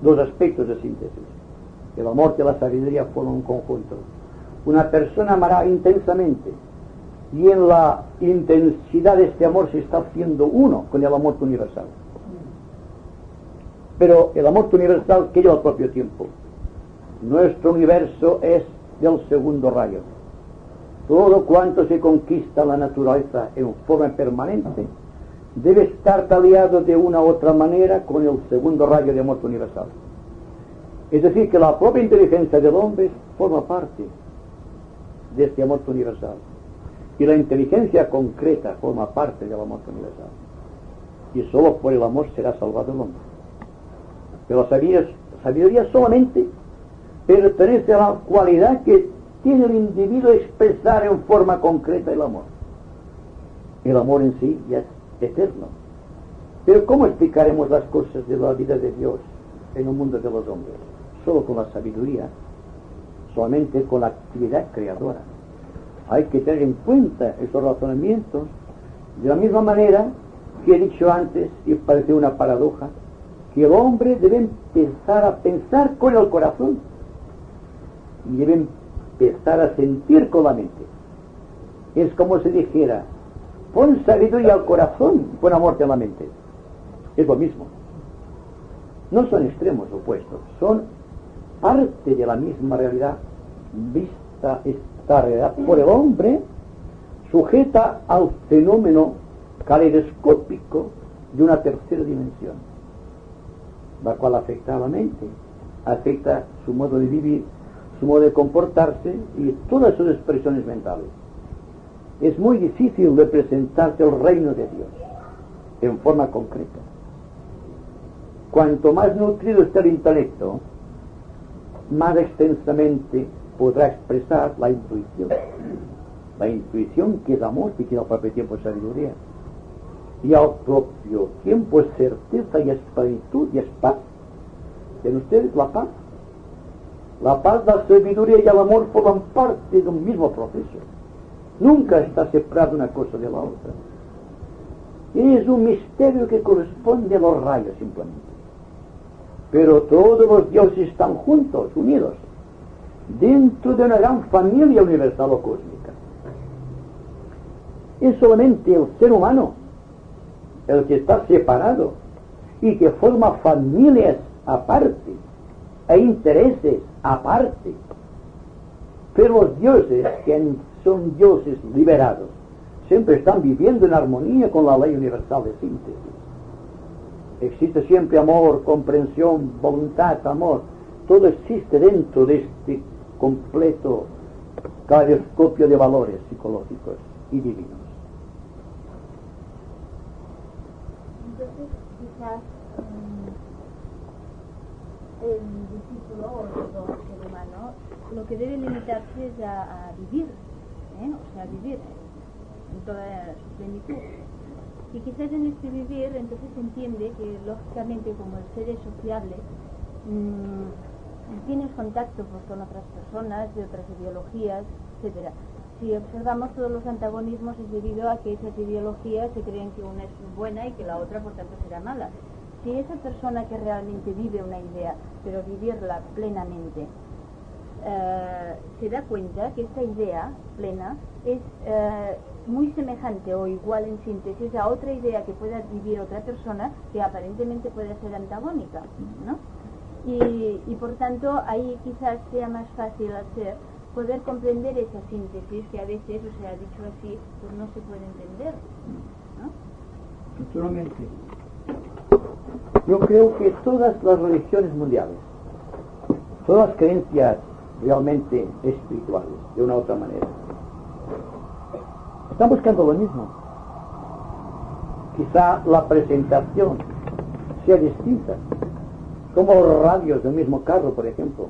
Speaker 1: dos aspectos de síntesis. El amor y la sabiduría forman un conjunto. Una persona amará intensamente, y en la intensidad de este amor se está haciendo uno con el amor universal. Pero el amor universal que lleva al propio tiempo. Nuestro universo es del segundo rayo. todo cuanto se conquista en la naturaleza en forma permanente debe estar taliado de una u otra manera con el segundo rayo de amor universal. Es decir, que la propia inteligencia del hombre forma parte de este amor universal. Y la inteligencia concreta forma parte del amor universal. Y solo por el amor será salvado el hombre. Pero la sabiduría solamente pertenece a la cualidad que tiene el individuo de expresar en forma concreta el amor. El amor en sí ya es eterno. Pero ¿cómo explicaremos las cosas de la vida de Dios en el mundo de los hombres? Solo con la sabiduría, solamente con la actividad creadora. Hay que tener en cuenta esos razonamientos de la misma manera que he dicho antes, y parece una paradoja, que el hombre debe empezar a pensar con el corazón y debe empezar a sentir con la mente. Es como si dijera, pon sabiduría al corazón y pon amor en la mente. Es lo mismo. No son extremos opuestos, son parte de la misma realidad, vista esta realidad por el hombre, sujeta al fenómeno caleidoscópico de una tercera dimensión, la cual afecta a la mente, afecta su modo de vivir, su modo de comportarse y todas sus expresiones mentales. Es muy difícil representarse el reino de Dios en forma concreta. Cuanto más nutrido esté el intelecto, más extensamente podrá expresar la intuición que es amor y que al propio tiempo es sabiduría, y al propio tiempo es certeza y es plenitud y es paz. ¿Ven ustedes la paz? La paz, la sabiduría y el amor forman parte de un mismo proceso. Nunca está separada una cosa de la otra. Es un misterio que corresponde a los rayos simplemente. Pero todos los dioses están juntos, unidos, dentro de una gran familia universal o cósmica. Es solamente el ser humano el que está separado y que forma familias aparte e intereses aparte. Pero los dioses, que son dioses liberados, siempre están viviendo en armonía con la ley universal de síntesis. Existe siempre amor, comprensión, voluntad, amor. Todo existe dentro de este completo caleidoscopio de valores psicológicos y divinos.
Speaker 3: Entonces, quizás el discípulo o todo ser humano lo que debe limitarse es a vivir, o sea, vivir en toda su plenitud. Y quizás en este vivir entonces se entiende que lógicamente como el ser es sociable, tienes contacto pues, con otras personas, de otras ideologías, etcétera. Si observamos todos los antagonismos es debido a que esas ideologías se creen que una es buena y que la otra por tanto será mala. Si esa persona que realmente vive una idea, pero vivirla plenamente, se da cuenta que esta idea plena es muy semejante o igual en síntesis a otra idea que pueda vivir otra persona que aparentemente puede ser antagónica, ¿no? Y por tanto ahí quizás sea más fácil poder comprender esa síntesis que a veces, o sea, dicho así, pues no se puede entender, ¿no?
Speaker 1: Naturalmente. Yo creo que todas las religiones mundiales, todas las creencias realmente espirituales, de una u otra manera, están buscando lo mismo. Quizá la presentación sea distinta, como los radios del mismo carro, por ejemplo,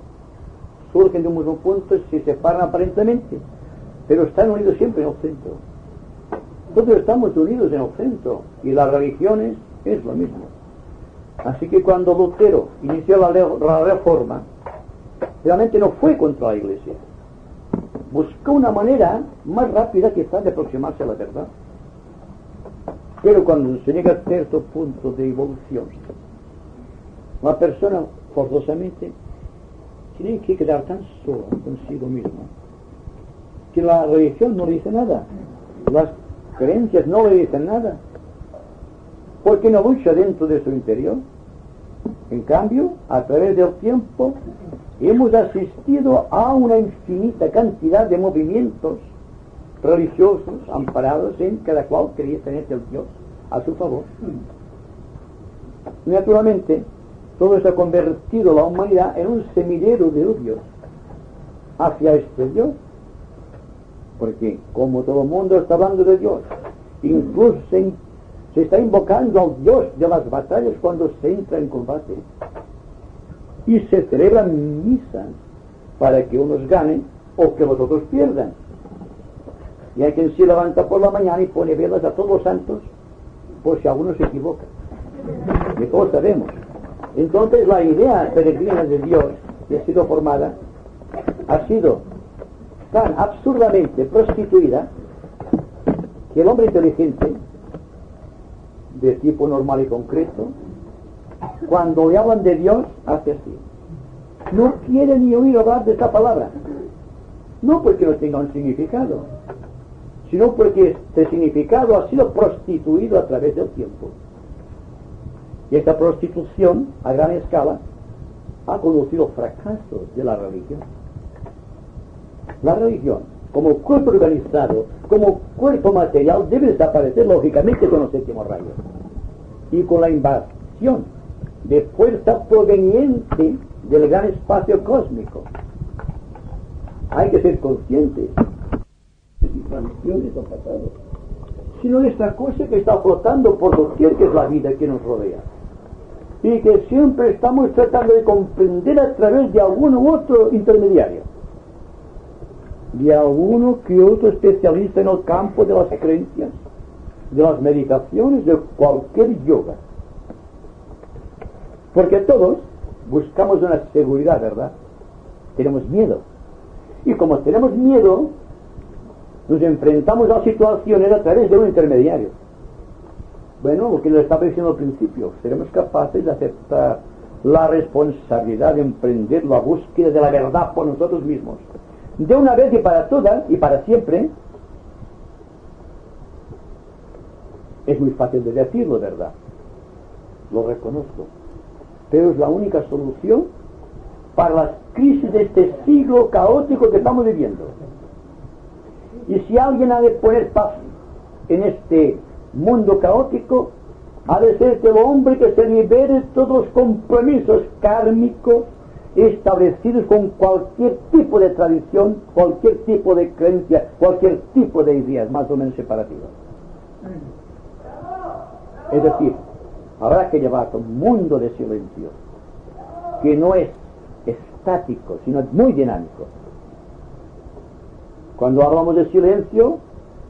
Speaker 1: surgen de un mismo punto y se separan aparentemente, pero están unidos siempre en el centro. Todos estamos unidos en el centro, y las religiones es lo mismo. Así que cuando Lutero inició la reforma, realmente no fue contra la Iglesia. Buscó una manera más rápida quizás de aproximarse a la verdad. Pero cuando se llega a cierto punto de evolución, la persona forzosamente tiene que quedar tan sola consigo misma que la religión no le dice nada, las creencias no le dicen nada, porque no lucha dentro de su interior. En cambio, a través del tiempo hemos asistido a una infinita cantidad de movimientos religiosos amparados en cada cual quería tener el Dios a su favor. Naturalmente, todo eso ha convertido la humanidad en un semillero de odios hacia este Dios, porque como todo el mundo está hablando de Dios, incluso se está invocando al Dios de las batallas cuando se entra en combate, y se celebran misas para que unos ganen o que los otros pierdan. Y hay quien se levanta por la mañana y pone velas a todos los santos por si alguno se equivoca, que todos sabemos. Entonces la idea peregrina de Dios que ha sido formada ha sido tan absurdamente prostituida que el hombre inteligente de tipo normal y concreto, cuando le hablan de Dios, hace así. No quiere ni oír hablar de esta palabra, no porque no tenga un significado, sino porque este significado ha sido prostituido a través del tiempo. Y esta prostitución a gran escala ha conducido fracasos de la religión. La religión, como cuerpo organizado, como cuerpo material, debe desaparecer lógicamente con los séptimos rayos y con la invasión de fuerza proveniente del gran espacio cósmico. Hay que ser conscientes de sus transiciones del pasado, sino de esta cosa que está flotando por doquier, que es la vida que nos rodea, y que siempre estamos tratando de comprender a través de algún u otro intermediario, de alguno que otro especialista en el campo de las creencias, de las meditaciones, de cualquier yoga. Porque todos buscamos una seguridad, ¿verdad? Tenemos miedo. Y como tenemos miedo, nos enfrentamos a situaciones a través de un intermediario. Bueno, lo que les estaba diciendo al principio, seremos capaces de aceptar la responsabilidad de emprender la búsqueda de la verdad por nosotros mismos, de una vez y para todas y para siempre. Es muy fácil de decirlo, ¿verdad? Lo reconozco. Pero es la única solución para las crisis de este siglo caótico que estamos viviendo. Y si alguien ha de poner paz en este mundo caótico, ha de ser el hombre que se libere de todos los compromisos kármicos establecidos con cualquier tipo de tradición, cualquier tipo de creencia, cualquier tipo de ideas más o menos separativas. Es decir, habrá que llevar a un mundo de silencio que no es estático, sino muy dinámico. Cuando hablamos de silencio,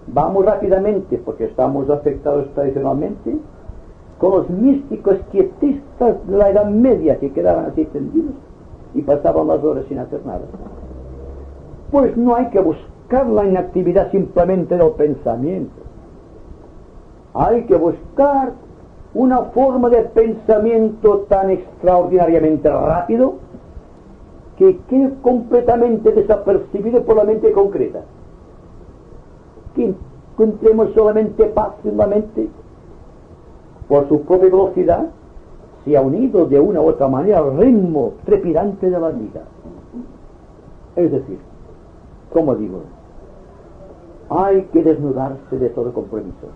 Speaker 1: vamos rápidamente, porque estamos afectados tradicionalmente, con los místicos quietistas de la Edad Media que quedaban así tendidos y pasaban las horas sin hacer nada. Pues no hay que buscar la inactividad simplemente del pensamiento. Hay que buscar una forma de pensamiento tan extraordinariamente rápido que quede completamente desapercibido por la mente concreta. Que encontremos solamente paz en la mente, por su propia velocidad, se ha unido de una u otra manera al ritmo trepidante de la vida. Es decir, como digo, hay que desnudarse de todo compromiso.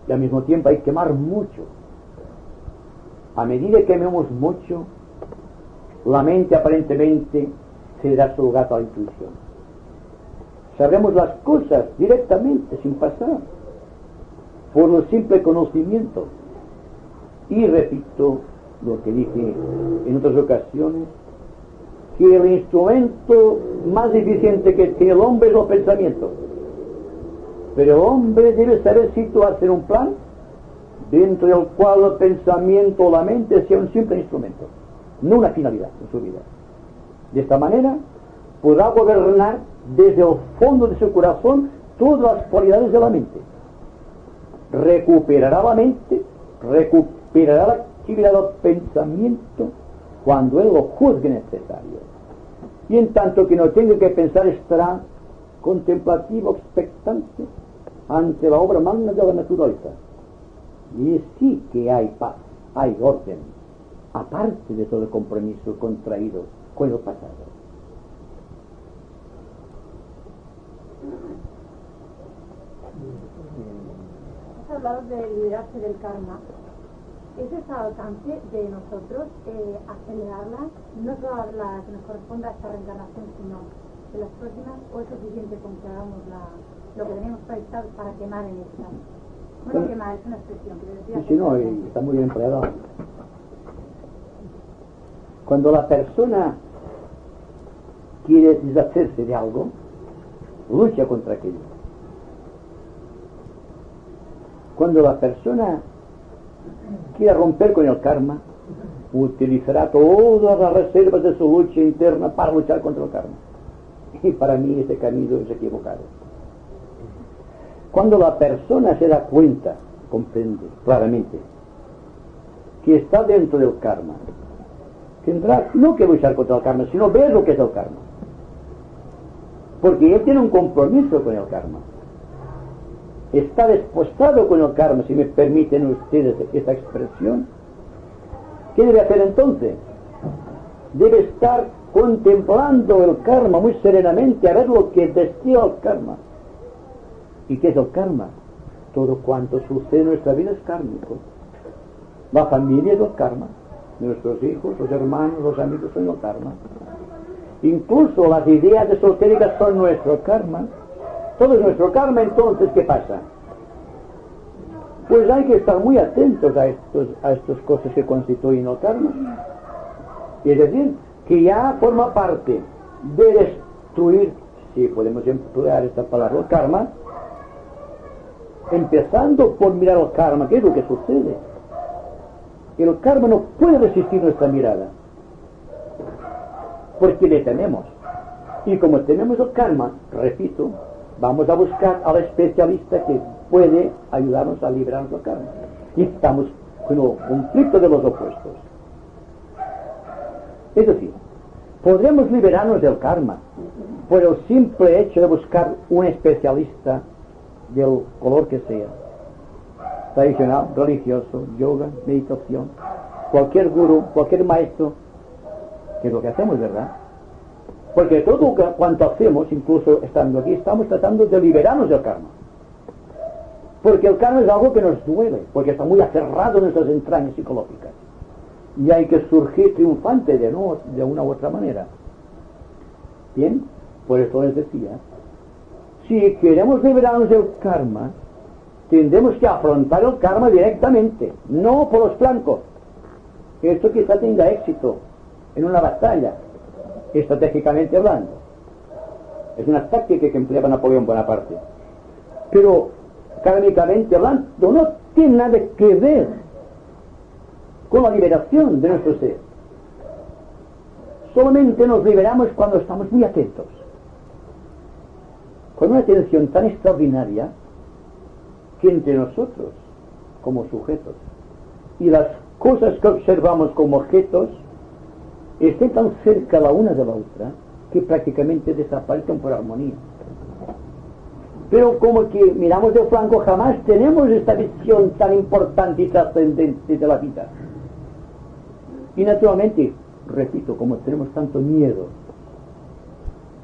Speaker 1: Y al mismo tiempo hay que amar mucho. A medida que amemos mucho, la mente aparentemente se da su lugar a la intuición. Sabremos las cosas directamente, sin pasar, por el simple conocimiento. Y repito lo que dije en otras ocasiones, que el instrumento más eficiente que tiene el hombre es el pensamiento. Pero el hombre debe saber situarse en un plan dentro del cual el pensamiento o la mente sea un simple instrumento, no una finalidad en su vida. De esta manera podrá gobernar desde el fondo de su corazón todas las cualidades de la mente. Recuperará la mente, recuperará la actividad del pensamiento cuando él lo juzgue necesario. Y en tanto que no tenga que pensar, estará contemplativo, expectante ante la obra magna de la naturaleza. Y sí que hay paz, hay orden, aparte de todo el compromiso contraído con el pasado.
Speaker 4: hablado de liberarse del karma. ¿Es al alcance de nosotros acelerarla, no solo la que nos corresponde a esta reencarnación, sino de las próximas, o es suficiente con que hagamos lo que tenemos proyectado para quemar en esta? Bueno, quemar es una expresión que decía.
Speaker 1: Sí, no, está muy bien empleado. Cuando la persona quiere deshacerse de algo, lucha contra aquello. Cuando la persona quiere romper con el karma, utilizará todas las reservas de su lucha interna para luchar contra el karma. Y para mí ese camino es equivocado. Cuando la persona se da cuenta, comprende claramente que está dentro del karma, tendrá no que luchar contra el karma, sino ver lo que es el karma. Porque él tiene un compromiso con el karma. Está desposado con el karma, si me permiten ustedes esta expresión. ¿Qué debe hacer entonces? Debe estar contemplando el karma muy serenamente, a ver lo que desea el karma. ¿Y qué es el karma? Todo cuanto sucede en nuestra vida es kármico. La familia es el karma. Nuestros hijos, los hermanos, los amigos son el karma. Incluso las ideas esotéricas son nuestro karma. Todo es nuestro karma. Entonces, ¿qué pasa? Pues hay que estar muy atentos a estas cosas que constituyen el karma. Es decir, que ya forma parte de destruir, si podemos emplear esta palabra, el karma, empezando por mirar el karma. ¿Qué es lo que sucede? El karma no puede resistir nuestra mirada, porque le tememos. Y como tenemos el karma, repito, vamos a buscar al especialista que puede ayudarnos a librarnos del karma. Y estamos con el conflicto de los opuestos. Es decir, podremos liberarnos del karma por el simple hecho de buscar un especialista del color que sea, tradicional, religioso, yoga, meditación, cualquier gurú, cualquier maestro, que es lo que hacemos, ¿verdad? Porque todo cuanto hacemos, incluso estando aquí, estamos tratando de liberarnos del karma. Porque el karma es algo que nos duele, porque está muy aferrado en nuestras entrañas psicológicas. Y hay que surgir triunfante de una u otra manera. Bien, por eso les decía, si queremos liberarnos del karma, tendremos que afrontar el karma directamente, no por los flancos. Esto quizá tenga éxito en una batalla, estratégicamente hablando. Es una táctica que empleaba Napoleón Bonaparte. Pero, kármicamente hablando, no tiene nada que ver con la liberación de nuestro ser. Solamente nos liberamos cuando estamos muy atentos, con una atención tan extraordinaria que entre nosotros, como sujetos, y las cosas que observamos como objetos, estén tan cerca la una de la otra que prácticamente desaparecen por armonía. Pero como que miramos de flanco, jamás tenemos esta visión tan importante y trascendente de la vida. Y naturalmente, repito, como tenemos tanto miedo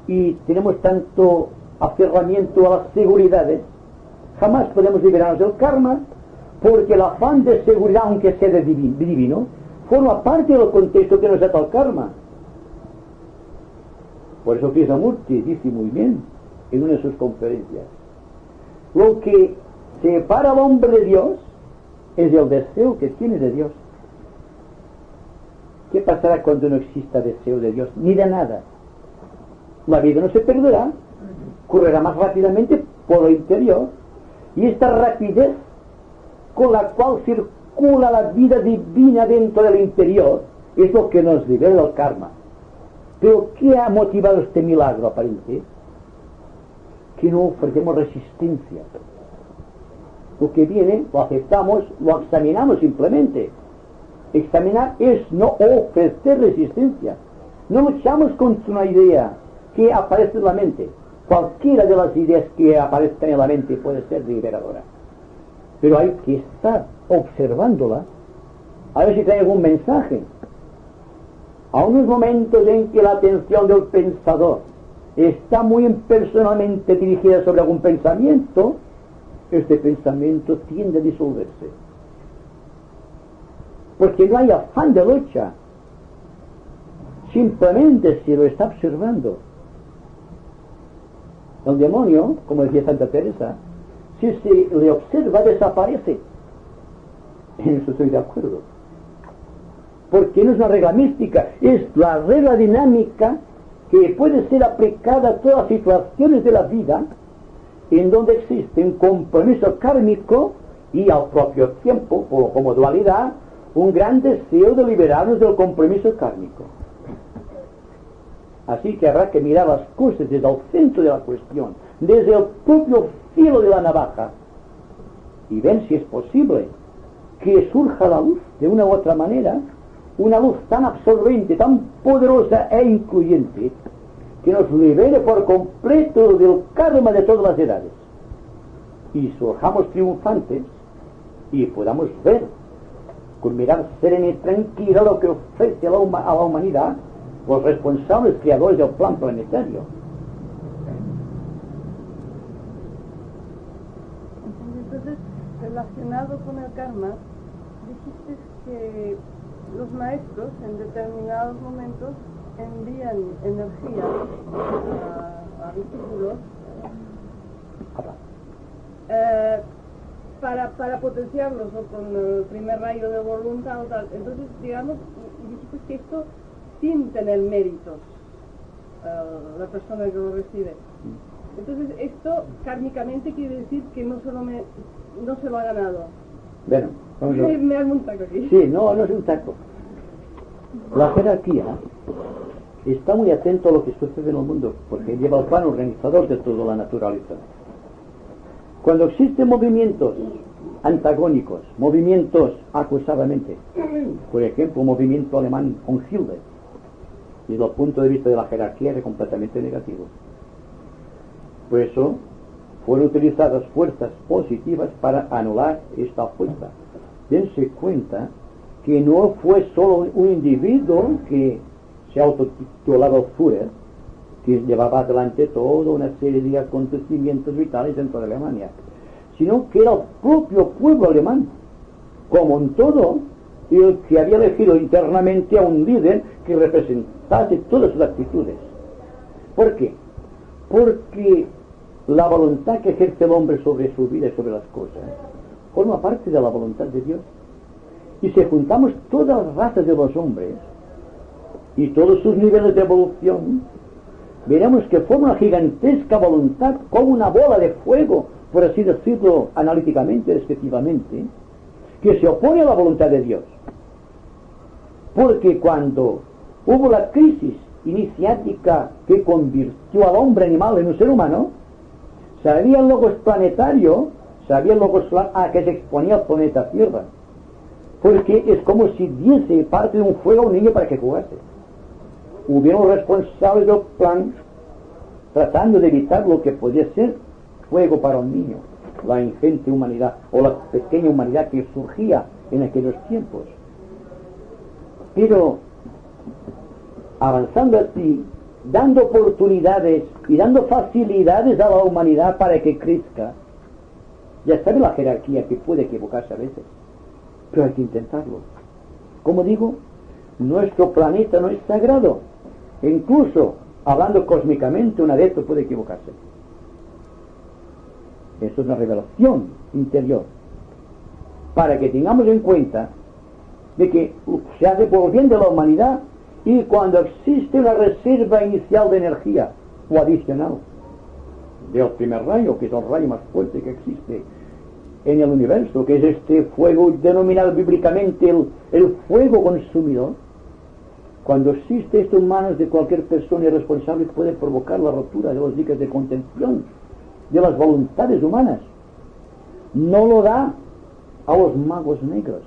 Speaker 1: y tenemos tanto aferramiento a las seguridades, jamás podemos liberarnos del karma, porque el afán de seguridad, aunque sea de divino, forma parte del contexto que nos ata al karma. Por eso Krishnamurti dice muy bien en una de sus conferencias: lo que separa al hombre de Dios es el deseo que tiene de Dios. ¿Qué pasará cuando no exista deseo de Dios ni de nada? La vida no se perderá, correrá más rápidamente por el interior, y esta rapidez con la cual circula la vida divina dentro del interior es lo que nos libera del karma. Pero ¿qué ha motivado este milagro aparente? Que no ofrecemos resistencia. Lo que viene lo aceptamos, lo examinamos simplemente. Examinar es no ofrecer resistencia. No luchamos contra una idea que aparece en la mente. Cualquiera de las ideas que aparezcan en la mente puede ser liberadora. Pero hay que estar observándola a ver si trae algún mensaje. A unos momentos en que la atención del pensador está muy impersonalmente dirigida sobre algún pensamiento, este pensamiento tiende a disolverse. Porque no hay afán de lucha. Simplemente se lo está observando. El demonio, como decía Santa Teresa, si se le observa, desaparece. En eso estoy de acuerdo. Porque no es una regla mística, es la regla dinámica que puede ser aplicada a todas las situaciones de la vida en donde existe un compromiso kármico y al propio tiempo, como dualidad, un gran deseo de liberarnos del compromiso kármico. Así que habrá que mirar las cosas desde el centro de la cuestión, desde el propio filo de la navaja, y ver si es posible que surja la luz de una u otra manera, una luz tan absorbente, tan poderosa e incluyente, que nos libere por completo del karma de todas las edades, y surjamos triunfantes y podamos ver con mirar serena y tranquila lo que ofrece a la humanidad los responsables creadores del plan planetario.
Speaker 5: Entonces, relacionado con el karma, dijiste que los maestros en determinados momentos envían energía a discípulos para potenciarlos o con el primer rayo de voluntad o tal. Entonces, digamos, y dijiste que esto sin tener méritos la persona que lo recibe. Entonces, esto kármicamente quiere decir que no se lo ha ganado.
Speaker 1: Bueno, vamos a ver.
Speaker 5: Me hago un taco aquí.
Speaker 1: Sí, no es un taco. La jerarquía está muy atento a lo que sucede en el mundo, porque lleva el plan organizador de toda la naturaleza. Cuando existen movimientos antagónicos, movimientos acusadamente, por ejemplo, un movimiento alemán con Hitler, desde el punto de vista de la jerarquía era completamente negativo. Por eso fueron utilizadas fuerzas positivas para anular esta fuerza. Dense cuenta que no fue solo un individuo que se autotitulaba Führer, que llevaba adelante toda una serie de acontecimientos vitales dentro de Alemania, sino que era el propio pueblo alemán, como un todo, el que había elegido internamente a un líder que representase todas sus actitudes. ¿Por qué? Porque la voluntad que ejerce el hombre sobre su vida y sobre las cosas forma parte de la voluntad de Dios. Y si juntamos todas las razas de los hombres y todos sus niveles de evolución, veremos que forma una gigantesca voluntad como una bola de fuego, por así decirlo analíticamente, descriptivamente, que se opone a la voluntad de Dios. Porque cuando hubo la crisis iniciática que convirtió al hombre animal en un ser humano, sabía el logos planetario, sabía el logos solar a que se exponía el planeta Tierra. Porque es como si diese parte de un fuego a un niño para que jugase. Hubieron responsables del plan tratando de evitar lo que podía ser fuego para un niño, la ingente humanidad o la pequeña humanidad que surgía en aquellos tiempos. Pero avanzando así, dando oportunidades y dando facilidades a la humanidad para que crezca, ya sabe la jerarquía que puede equivocarse a veces, pero hay que intentarlo. Como digo, nuestro planeta no es sagrado. E incluso, hablando cósmicamente, un adepto puede equivocarse. Eso es una revelación interior. Para que tengamos en cuenta de que se hace por bien de la humanidad, y cuando existe una reserva inicial de energía o adicional del primer rayo, que es el rayo más fuerte que existe en el universo, que es este fuego denominado bíblicamente el fuego consumidor, cuando existe esto en manos de cualquier persona irresponsable puede provocar la rotura de los diques de contención de las voluntades humanas. No lo da a los magos negros,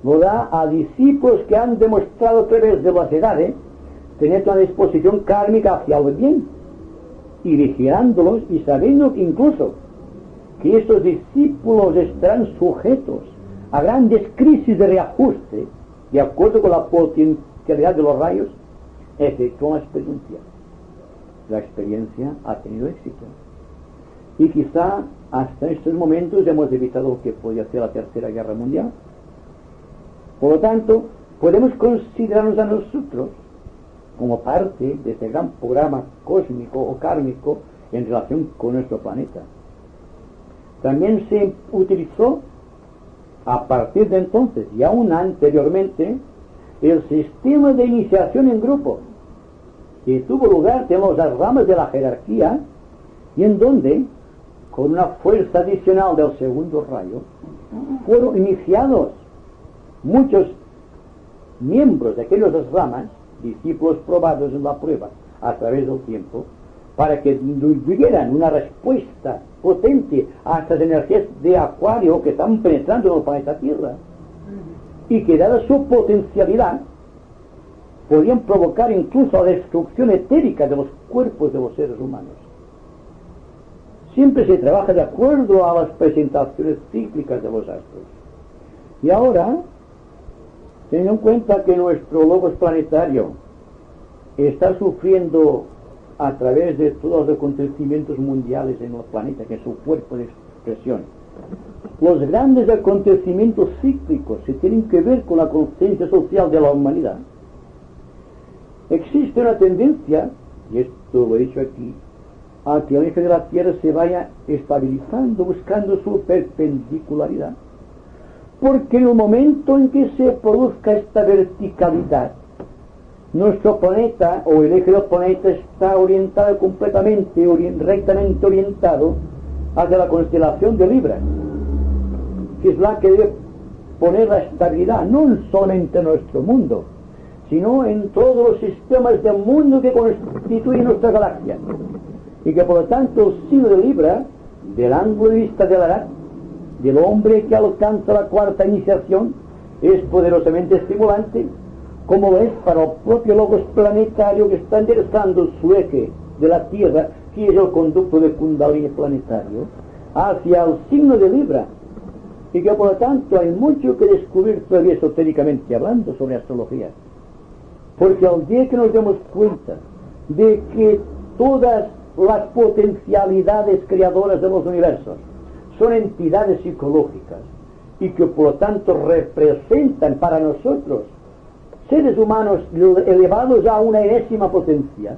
Speaker 1: lo da a discípulos que han demostrado a través de las edades tener una disposición kármica hacia el bien, y vigilándolos y sabiendo que incluso que estos discípulos estarán sujetos a grandes crisis de reajuste, de acuerdo con la potencialidad de los rayos, efectúan la experiencia. La experiencia ha tenido éxito. y quizá hasta estos momentos hemos evitado lo que podía ser la Tercera Guerra Mundial. Por lo tanto, podemos considerarnos a nosotros como parte de este gran programa cósmico o kármico en relación con nuestro planeta. También se utilizó a partir de entonces y aún anteriormente el sistema de iniciación en grupo que tuvo lugar en las ramas de la jerarquía y en donde, con una fuerza adicional del segundo rayo, fueron iniciados muchos miembros de aquellas ramas, discípulos probados en la prueba a través del tiempo, para que tuvieran una respuesta potente a estas energías de acuario que están penetrando en el planeta Tierra y que, dada su potencialidad, podían provocar incluso la destrucción etérica de los cuerpos de los seres humanos. Siempre se trabaja de acuerdo a las presentaciones cíclicas de los astros. Y ahora, teniendo en cuenta que nuestro logos planetario está sufriendo a través de todos los acontecimientos mundiales en el planeta, que es su cuerpo de expresión, los grandes acontecimientos cíclicos que tienen que ver con la conciencia social de la humanidad, existe una tendencia, y esto lo he dicho aquí, a que el eje de la Tierra se vaya estabilizando, buscando su perpendicularidad. Porque en el momento en que se produzca esta verticalidad, nuestro planeta, o el eje del planeta, está orientado completamente, rectamente orientado hacia la constelación de Libra, que es la que debe poner la estabilidad, no solamente en nuestro mundo, sino en todos los sistemas del mundo que constituyen nuestra galaxia. Y que por lo tanto el signo de Libra, del ángulo de vista de la edad, del hombre que alcanza la cuarta iniciación, es poderosamente estimulante, como es para el propio logos planetario que está enderezando su eje de la Tierra, que es el conducto de Kundalini planetario, hacia el signo de Libra, y que por lo tanto hay mucho que descubrir todavía esotéricamente hablando sobre astrología. Porque al día que nos demos cuenta de que todas las potencialidades creadoras de los universos son entidades psicológicas y que por lo tanto representan para nosotros seres humanos elevados a una enésima potencia,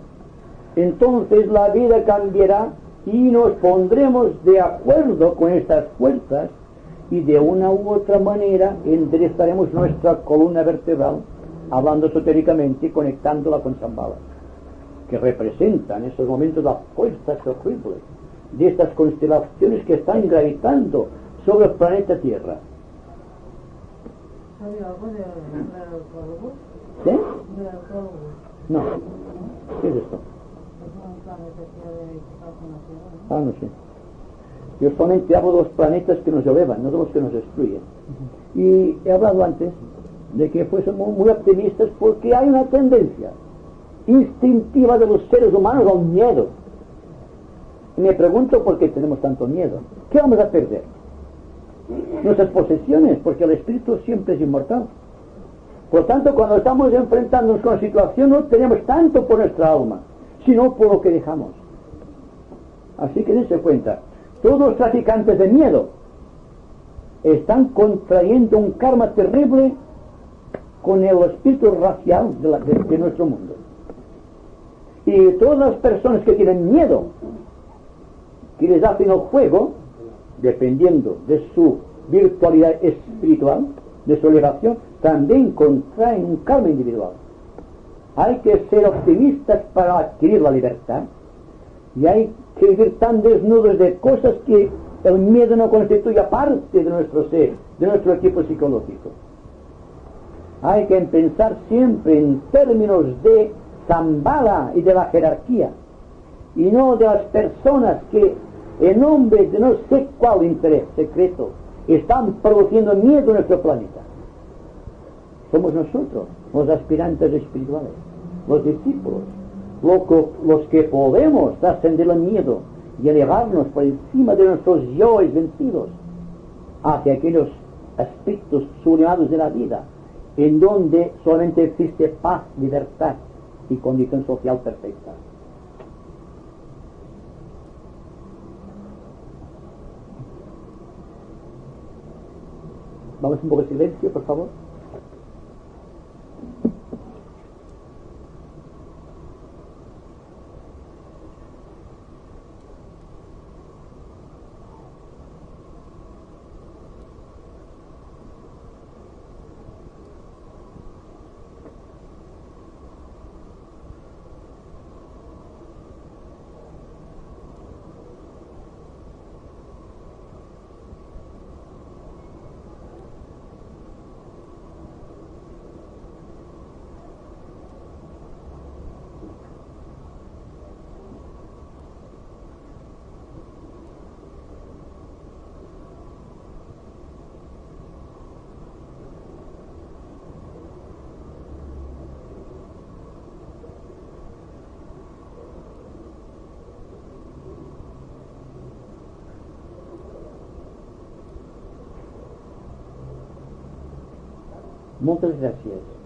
Speaker 1: entonces la vida cambiará y nos pondremos de acuerdo con estas fuerzas y de una u otra manera enderezaremos nuestra columna vertebral, hablando esotéricamente y conectándola con Shambhala, que representan en estos momentos las fuerzas horribles de estas constelaciones que están gravitando sobre el planeta Tierra.
Speaker 5: ¿Sabe algo de astrólogos?
Speaker 1: ¿Sí?
Speaker 5: ¿De astrólogos?
Speaker 1: No. ¿Qué es esto?
Speaker 5: Es un planeta que está con la Tierra, ¿no?
Speaker 1: Ah, no sé. Yo solamente hablo de los planetas que nos elevan, no de los que nos destruyen. Y he hablado antes de que fuésemos muy optimistas porque hay una tendencia instintiva de los seres humanos al miedo. Y me pregunto por qué tenemos tanto miedo. ¿Qué vamos a perder? Nuestras posesiones, porque el espíritu siempre es inmortal. Por lo tanto, cuando estamos enfrentándonos con la situación, no tenemos tanto por nuestra alma, sino por lo que dejamos. Así que dense cuenta, todos los traficantes de miedo están contrayendo un karma terrible con el espíritu racial de nuestro mundo. Y todas las personas que tienen miedo, que les hacen el juego, dependiendo de su virtualidad espiritual, de su elevación, también contraen un karma individual. Hay que ser optimistas para adquirir la libertad, y hay que vivir tan desnudos de cosas que el miedo no constituya parte de nuestro ser, de nuestro equipo psicológico. Hay que pensar siempre en términos de Shambhala y de la jerarquía, y no de las personas que, en nombre de no sé cuál interés secreto, están produciendo miedo en nuestro planeta. Somos nosotros, los aspirantes espirituales, los discípulos, los que podemos trascender el miedo y elevarnos por encima de nuestros yoes vencidos hacia aquellos aspectos sublimados de la vida, en donde solamente existe paz, libertad y condición social perfecta. Vamos un poco de silencio, por favor. Moltes gràcies.